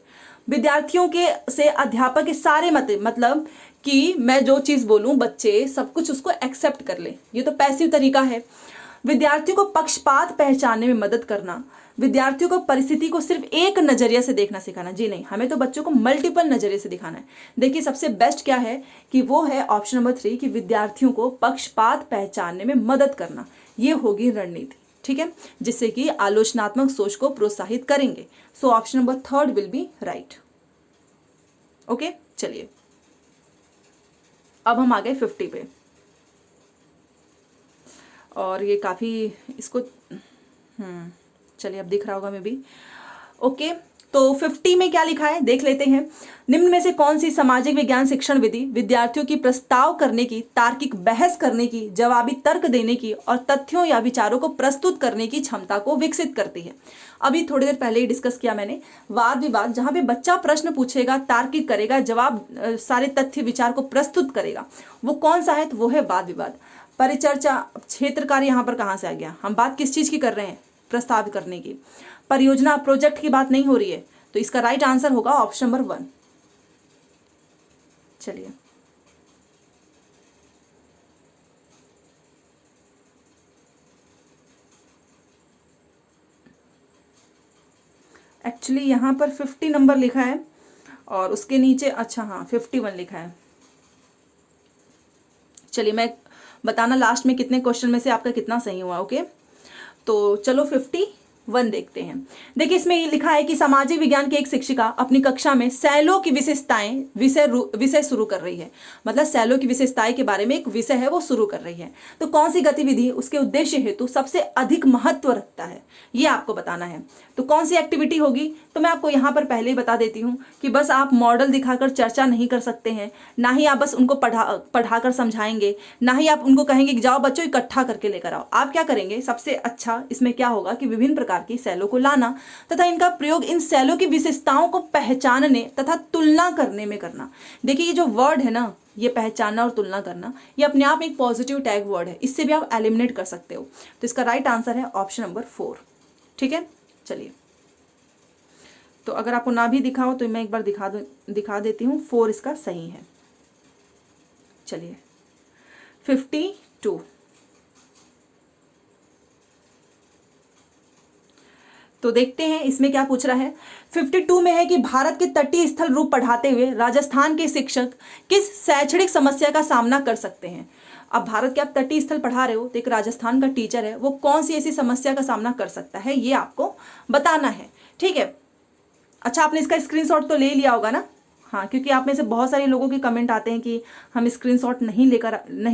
विद्यार्थियों के से अध्यापक के सारे मतलब कि मैं जो चीज बोलूं बच्चे सब कुछ उसको एक्सेप्ट कर ले, ये तो पैसिव तरीका है। विद्यार्थियों को पक्षपात पहचानने में मदद करना, विद्यार्थियों को परिस्थिति को सिर्फ एक नजरिया से देखना सिखाना। जी नहीं, हमें तो बच्चों को मल्टीपल नजरिए से दिखाना है। देखिए सबसे बेस्ट क्या है कि वो है ऑप्शन नंबर 3 कि विद्यार्थियों को पक्षपात पहचानने में मदद करना। ये होगी रणनीति। ठीक है, जिससे कि आलोचनात्मक सोच को प्रोत्साहित करेंगे। So option number 3 will be right. Okay, चलिए अब हम आ गए 50 पे, और ये काफी इसको चलिए अब दिख रहा होगा मैं भी। ओके, तो 50 में क्या लिखा है देख लेते हैं। निम्न में से कौन सी सामाजिक विज्ञान शिक्षण विधि विद्यार्थियों की प्रस्ताव करने की, तार्किक बहस करने की, जवाबी तर्क देने की और तथ्यों या विचारों को प्रस्तुत करने की क्षमता को विकसित करती है। अभी थोड़ी देर पहले ही डिस्कस किया मैंने, वाद विवाद, जहां पे बच्चा प्रश्न पूछेगा, तार्किक करेगा, जवाब सारे तथ्य विचार को प्रस्तुत करेगा, वो कौन सा है? तो वो है वाद विवाद। परिचर्चा, क्षेत्र कार्य यहाँ पर कहाँ से आ गया? हम बात किस चीज की कर रहे हैं? प्रस्ताव करने की। परियोजना प्रोजेक्ट की बात नहीं हो रही है, तो इसका राइट आंसर होगा ऑप्शन नंबर 1। चलिए एक्चुअली यहाँ पर 50 नंबर लिखा है और उसके नीचे, अच्छा हाँ 51 लिखा है। चलिए मैं बताना लास्ट में कितने क्वेश्चन में से आपका कितना सही हुआ। ओके, तो चलो 51 देखते हैं। देखिए इसमें ये लिखा है कि सामाजिक विज्ञान की एक शिक्षिका अपनी कक्षा में सेलों की विशेषताएं विषय शुरू कर रही है। मतलब सेलों की विशेषताएं के बारे में एक विषय है वो शुरू कर रही है। तो कौन सी गतिविधि उसके उद्देश्य हेतु सबसे अधिक महत्व रखता है, ये आपको बताना है। तो कौन सी एक्टिविटी होगी, तो मैं आपको यहाँ पर पहले ही बता देती हूँ कि बस आप मॉडल दिखाकर चर्चा नहीं कर सकते हैं, ना ही आप बस उनको पढ़ाकर समझाएंगे, ना ही आप उनको कहेंगे कि जाओ बच्चों इकट्ठा करके लेकर आओ। आप क्या करेंगे, सबसे अच्छा इसमें क्या होगा कि विभिन्न प्रकार की सेलों को लाना तथा इनका प्रयोग इन सेलों की विशेषताओं को पहचानने तथा तुलना करने में करना। देखिए ये जो वर्ड है ना, ये पहचानना और तुलना करना, ये अपने आप एक पॉजिटिव टैग वर्ड है, इससे भी आप एलिमिनेट कर सकते हो। तो इसका राइट आंसर है ऑप्शन नंबर 4। ठीक है, चलिए तो अगर आपको ना भी दिखा हो तो मैं एक बार दिखा देती हूँ। 4 इसका सही है। चलिए 52, तो देखते हैं इसमें क्या पूछ रहा है। 52 में है कि भारत के तटीय स्थल रूप पढ़ाते हुए राजस्थान के शिक्षक किस शैक्षणिक समस्या का सामना कर सकते हैं। अब भारत के आप तटीय स्थल पढ़ा रहे हो तो एक राजस्थान का टीचर है, वो कौन सी ऐसी समस्या का सामना कर सकता है, ये आपको बताना है। ठीक है, अच्छा आपने इसका स्क्रीनशॉट तो ले लिया होगा ना। हाँ, क्योंकि आप में से बहुत सारे लोगों के कमेंट आते हैं कि हम स्क्रीनशॉट नहीं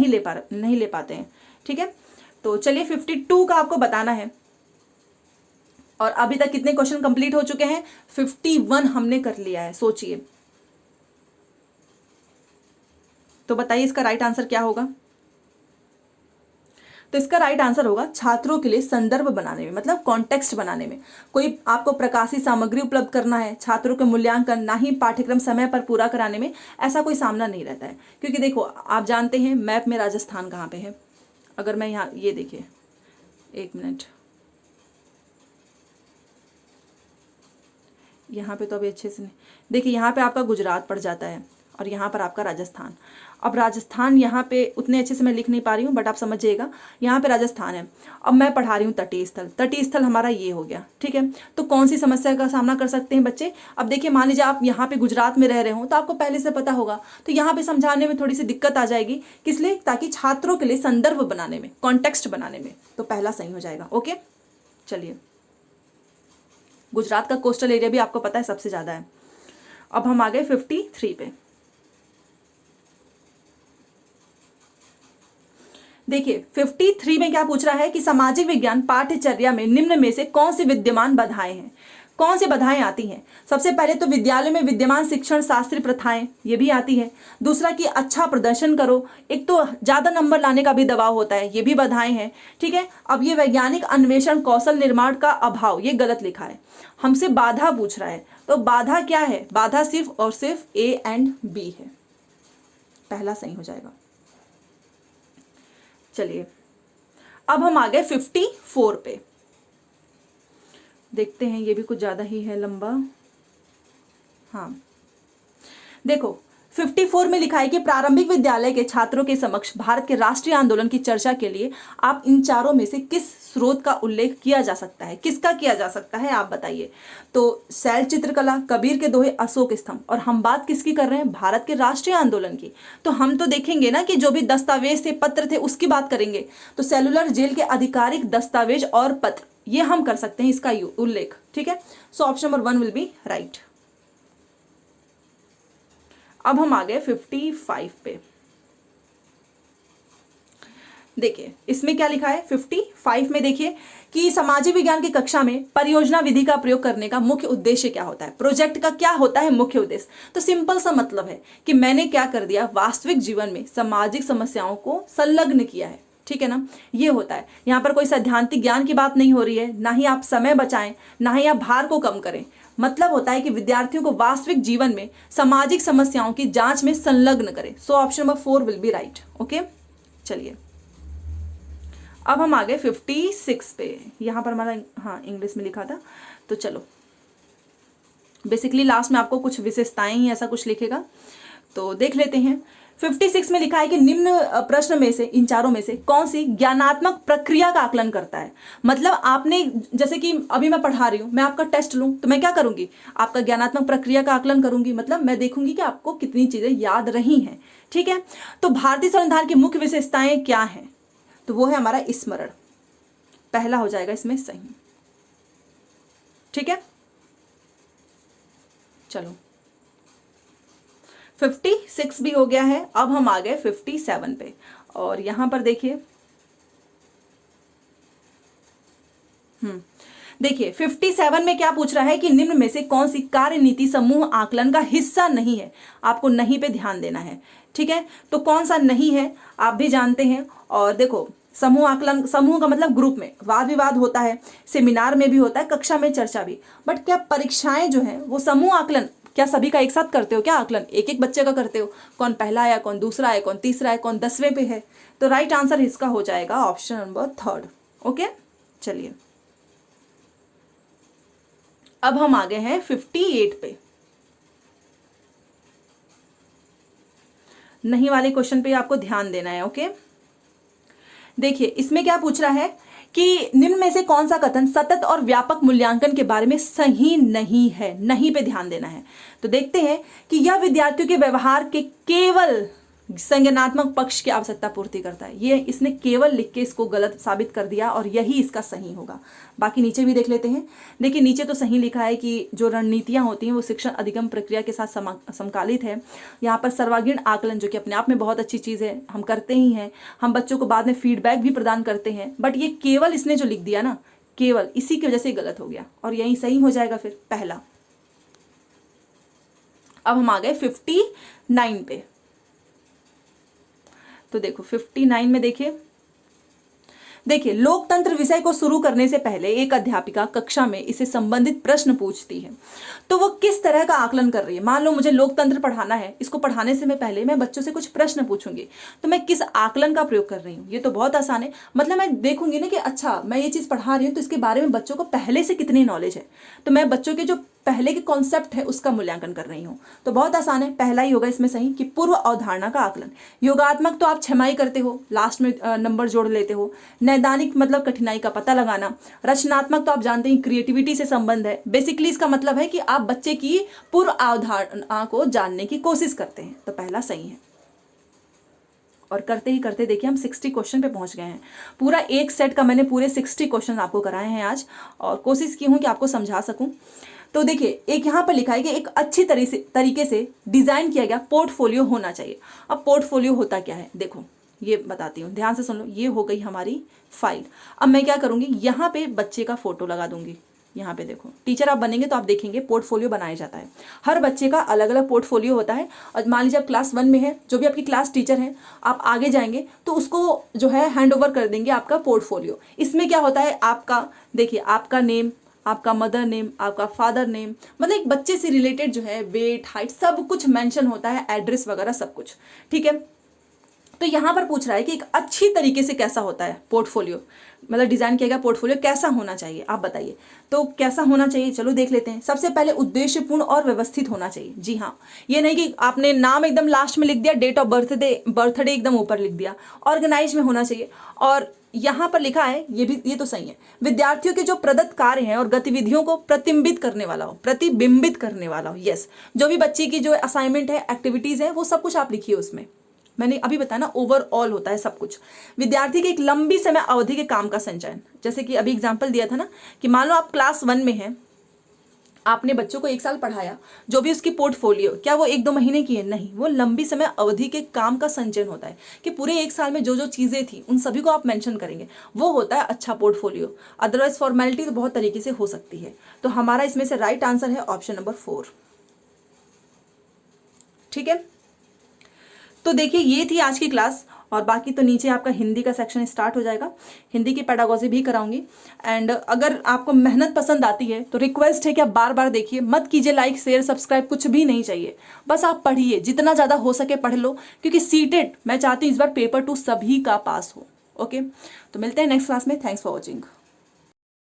ले पाते हैं। ठीक है, तो चलिए 52 का आपको बताना है। और अभी तक कितने क्वेश्चन कंप्लीट हो चुके हैं, 51 हमने कर लिया है। सोचिए, तो बताइए इसका राइट आंसर क्या होगा। तो इसका राइट आंसर होगा छात्रों के लिए संदर्भ बनाने में, मतलब कॉन्टेक्स्ट बनाने में। कोई आपको प्रकाशित सामग्री उपलब्ध करना है, छात्रों के मूल्यांकन, ना ही पाठ्यक्रम समय पर पूरा कराने में, ऐसा कोई सामना नहीं रहता है। क्योंकि देखो आप जानते हैं मैप में राजस्थान कहाँ पे है। अगर मैं यहाँ, ये देखिए, एक मिनट, यहाँ पे तो अभी अच्छे से नहीं, देखिए यहाँ पे आपका गुजरात पड़ जाता है और यहाँ पर आपका राजस्थान। अब राजस्थान यहाँ पे उतने अच्छे से मैं लिख नहीं पा रही हूँ, बट आप समझिएगा यहाँ पे राजस्थान है। अब मैं पढ़ा रही हूँ तटीय स्थल, तटीय स्थल हमारा ये हो गया। ठीक है, तो कौन सी समस्या का सामना कर सकते हैं बच्चे। अब देखिए मान लीजिए आप यहाँ पे गुजरात में रह रहे हो तो आपको पहले से पता होगा, तो यहाँ पे समझाने में थोड़ी सी दिक्कत आ जाएगी। किस लिए, ताकि छात्रों के लिए संदर्भ बनाने में, कॉन्टेक्स्ट बनाने में। तो पहला सही हो जाएगा। ओके, चलिए गुजरात का कोस्टल एरिया भी आपको पता है सबसे ज्यादा है। अब हम आ गए 53 पे। देखिए 53 में क्या पूछ रहा है कि सामाजिक विज्ञान पाठ्यचर्या में निम्न में से कौन सी विद्यमान बाधाएं हैं। कौन सी बाधाएं आती हैं। सबसे पहले तो विद्यालय में विद्यमान शिक्षण शास्त्रीय प्रथाएं, ये भी आती है। दूसरा कि अच्छा प्रदर्शन करो, एक तो ज्यादा नंबर लाने का भी दबाव होता है, ये भी बाधाएं हैं। ठीक है, अब ये वैज्ञानिक अन्वेषण कौशल निर्माण का अभाव, ये गलत लिखा है। हमसे बाधा पूछ रहा है, तो बाधा क्या है, बाधा सिर्फ और सिर्फ A एंड B है। पहला सही हो जाएगा। चलिए अब हम आ गए 54 पे। देखते हैं, ये भी कुछ ज्यादा ही है लंबा। हाँ देखो 54 में लिखा है कि प्रारंभिक विद्यालय के छात्रों के समक्ष भारत के राष्ट्रीय आंदोलन की चर्चा के लिए आप इन चारों में से किस स्रोत का उल्लेख किया जा सकता है। किसका किया जा सकता है आप बताइए। तो शैल चित्रकला, कबीर के दोहे, अशोक स्तंभ। और हम बात किसकी कर रहे हैं, भारत के राष्ट्रीय आंदोलन की। तो हम तो देखेंगे ना कि जो भी दस्तावेज थे, पत्र थे, उसकी बात करेंगे। तो सेलुलर जेल के आधिकारिक दस्तावेज और पत्र, ये हम कर सकते हैं इसका उल्लेख। ठीक है, so option number 1 will be right. अब हम आ गए 55 पे। देखिए इसमें क्या लिखा है 55 में, देखिए कि सामाजिक विज्ञान की कक्षा में परियोजना विधि का प्रयोग करने का मुख्य उद्देश्य क्या होता है। प्रोजेक्ट का क्या होता है मुख्य उद्देश्य। तो सिंपल सा मतलब है कि मैंने क्या कर दिया, वास्तविक जीवन में सामाजिक समस्याओं को संलग्न किया है। ठीक है ना, ये होता है। यहाँ पर कोई सैद्धांतिक ज्ञान की बात नहीं हो रही है, ना ही आप समय बचाएं, ना ही आप भार को कम करें। मतलब होता है कि विद्यार्थियों को वास्तविक जीवन में सामाजिक समस्याओं की जांच में संलग्न करें। So option number 4 will be right. Okay, चलिए अब हम आ गए 56 पे। यहाँ पर हमारा हाँ इंग्लिश में लिखा था, तो चलो बेसिकली लास्ट में आपको कुछ विशेषताएं ही ऐसा कुछ लिखेगा, तो देख लेते हैं। 56 में लिखा है कि निम्न प्रश्न में से, इन चारों में से कौन सी ज्ञानात्मक प्रक्रिया का आकलन करता है। मतलब आपने, जैसे कि अभी मैं पढ़ा रही हूं, मैं आपका टेस्ट लूं तो मैं क्या करूंगी, आपका ज्ञानात्मक प्रक्रिया का आकलन करूंगी। मतलब मैं देखूंगी कि आपको कितनी चीजें याद रही हैं। ठीक है, तो भारतीय संविधान की मुख्य विशेषताएं क्या हैं, तो वो है हमारा स्मरण। पहला हो जाएगा इसमें सही। ठीक है, चलो 56 भी हो गया है। अब हम आ गए 57 पे, और यहां पर देखिए, देखिए 57 में क्या पूछ रहा है कि निम्न में से कौन सी कार्यनीति समूह आकलन का हिस्सा नहीं है। आपको नहीं पे ध्यान देना है। ठीक है, तो कौन सा नहीं है आप भी जानते हैं। और देखो, समूह आकलन, समूह का मतलब ग्रुप में वाद विवाद होता है, सेमिनार में भी होता है, कक्षा में चर्चा भी। बट क्या परीक्षाएं जो है वो समूह आकलन, क्या सभी का एक साथ करते हो क्या आकलन, एक एक बच्चे का करते हो, कौन पहला आया, कौन दूसरा आया, कौन तीसरा है, कौन 10वें पे है। तो राइट आंसर इसका हो जाएगा ऑप्शन नंबर 3। ओके, चलिए अब हम आ गए हैं 58 पे। नहीं वाले क्वेश्चन पे आपको ध्यान देना है। ओके, देखिए इसमें क्या पूछ रहा है कि निम्न में से कौन सा कथन सतत और व्यापक मूल्यांकन के बारे में सही नहीं है। नहीं पे ध्यान देना है। तो देखते हैं कि यह विद्यार्थियों के व्यवहार के केवल संज्ञानात्मक पक्ष की आवश्यकता पूर्ति करता है। ये इसने केवल लिख के इसको गलत साबित कर दिया, और यही इसका सही होगा। बाकी नीचे भी देख लेते हैं। देखिए नीचे तो सही लिखा है कि जो रणनीतियां होती हैं वो शिक्षण अधिगम प्रक्रिया के साथ समकालित है। यहाँ पर सर्वांगीण आकलन, जो कि अपने आप में बहुत अच्छी चीज़ है, हम करते ही हैं। हम बच्चों को बाद में फीडबैक भी प्रदान करते हैं। बट ये केवल इसने जो लिख दिया ना, केवल इसी की वजह से गलत हो गया, और यही सही हो जाएगा फिर पहला। अब हम आ गए 59 पे। तो देखो 59 में देखिए लोकतंत्र विषय को शुरू करने से पहले एक अध्यापिका कक्षा में इसे संबंधित प्रश्न पूछती है। तो वो किस तरह का आकलन कर रही है। मान लो मुझे लोकतंत्र पढ़ाना है, इसको पढ़ाने से मैं पहले मैं बच्चों से कुछ प्रश्न पूछूंगी, तो मैं किस आकलन का प्रयोग कर रही हूँ। ये तो बहुत आसान है। मतलब मैं देखूंगी ना कि अच्छा मैं ये चीज पढ़ा रही हूँ तो इसके बारे में बच्चों को पहले से कितनी नॉलेज है। तो मैं बच्चों के जो पहले के कॉन्सेप्ट है उसका मूल्यांकन कर रही हूँ। तो बहुत आसान है, पहला ही होगा इसमें सही कि पूर्व अवधारणा का आकलन। योगात्मक तो आप छमाई करते हो, लास्ट में नंबर जोड़ लेते हो। नैदानिक मतलब कठिनाई का पता लगाना। रचनात्मक तो आप जानते हैं क्रिएटिविटी से संबंध है। बेसिकली इसका मतलब है कि आप बच्चे की पूर्व अवधारणा को जानने की कोशिश करते हैं। तो पहला सही है। और करते ही करते देखिए हम 60 क्वेश्चन पे पहुंच गए हैं। पूरा एक सेट का मैंने पूरे 60 क्वेश्चन आपको कराए हैं आज, और कोशिश की हूं कि आपको समझा सकूं। तो देखिए एक यहाँ पर लिखा है कि एक अच्छी तरीके से डिजाइन किया गया पोर्टफोलियो होना चाहिए। अब पोर्टफोलियो होता क्या है, देखो ये बताती हूँ, ध्यान से सुन लो। ये हो गई हमारी फाइल। अब मैं क्या करूँगी, यहाँ पे बच्चे का फोटो लगा दूंगी। यहाँ पे देखो, टीचर आप बनेंगे तो आप देखेंगे पोर्टफोलियो बनाया जाता है। हर बच्चे का अलग अलग पोर्टफोलियो होता है। और मान लीजिए आप क्लास 1 में है, जो भी आपकी क्लास टीचर है, आप आगे जाएंगे तो उसको जो है हैंड ओवर कर देंगे आपका पोर्टफोलियो। इसमें क्या होता है, आपका देखिए आपका नेम, आपका मदर नेम, आपका फादर नेम, मतलब एक बच्चे से रिलेटेड जो है वेट, हाइट, सब कुछ मेंशन होता है, एड्रेस वगैरह सब कुछ। ठीक है, तो यहाँ पर पूछ रहा है कि एक अच्छी तरीके से कैसा होता है पोर्टफोलियो, मतलब डिजाइन किया गया पोर्टफोलियो कैसा होना चाहिए, आप बताइए। तो कैसा होना चाहिए, चलो देख लेते हैं। सबसे पहले उद्देश्यपूर्ण और व्यवस्थित होना चाहिए। जी हाँ, ये नहीं कि आपने नाम एकदम लास्ट में लिख दिया, डेट ऑफ बर्थडे एकदम ऊपर लिख दिया। ऑर्गेनाइज में होना चाहिए। और यहाँ पर लिखा है, ये तो सही है, विद्यार्थियों के जो प्रदत्त कार्य हैं और गतिविधियों को प्रतिबिंबित करने वाला हो। यस, जो भी बच्चे की जो असाइनमेंट है, एक्टिविटीज है, वो सब कुछ आप लिखिए उसमें। मैंने अभी बताया ना, ओवरऑल होता है सब कुछ। विद्यार्थी के एक लंबी समय अवधि के काम का संचयन, जैसे कि अभी एग्जाम्पल दिया था ना कि मान लो आप क्लास 1 में हैं, आपने बच्चों को 1 साल पढ़ाया, जो भी उसकी पोर्टफोलियो, क्या वो 1-2 महीने की है, नहीं, वो लंबी समय अवधि के काम का संचयन होता है कि पूरे 1 साल में जो जो चीज़ें थी उन सभी को आप मेंशन करेंगे, वो होता है अच्छा पोर्टफोलियो। अदरवाइज फॉर्मेलिटी तो बहुत तरीके से हो सकती है। तो हमारा इसमें से राइट आंसर है ऑप्शन नंबर 4। ठीक है, तो देखिए ये थी आज की क्लास, और बाकी तो नीचे आपका हिंदी का सेक्शन स्टार्ट हो जाएगा। हिंदी की पेडागोजी भी कराऊंगी। एंड अगर आपको मेहनत पसंद आती है तो रिक्वेस्ट है कि आप बार बार देखिए, मत कीजिए लाइक शेयर सब्सक्राइब, कुछ भी नहीं चाहिए, बस आप पढ़िए, जितना ज़्यादा हो सके पढ़ लो, क्योंकि सीटेड मैं चाहती हूँ इस बार पेपर 2 सभी का पास हो। ओके, तो मिलते हैं नेक्स्ट क्लास में। Thanks for watching.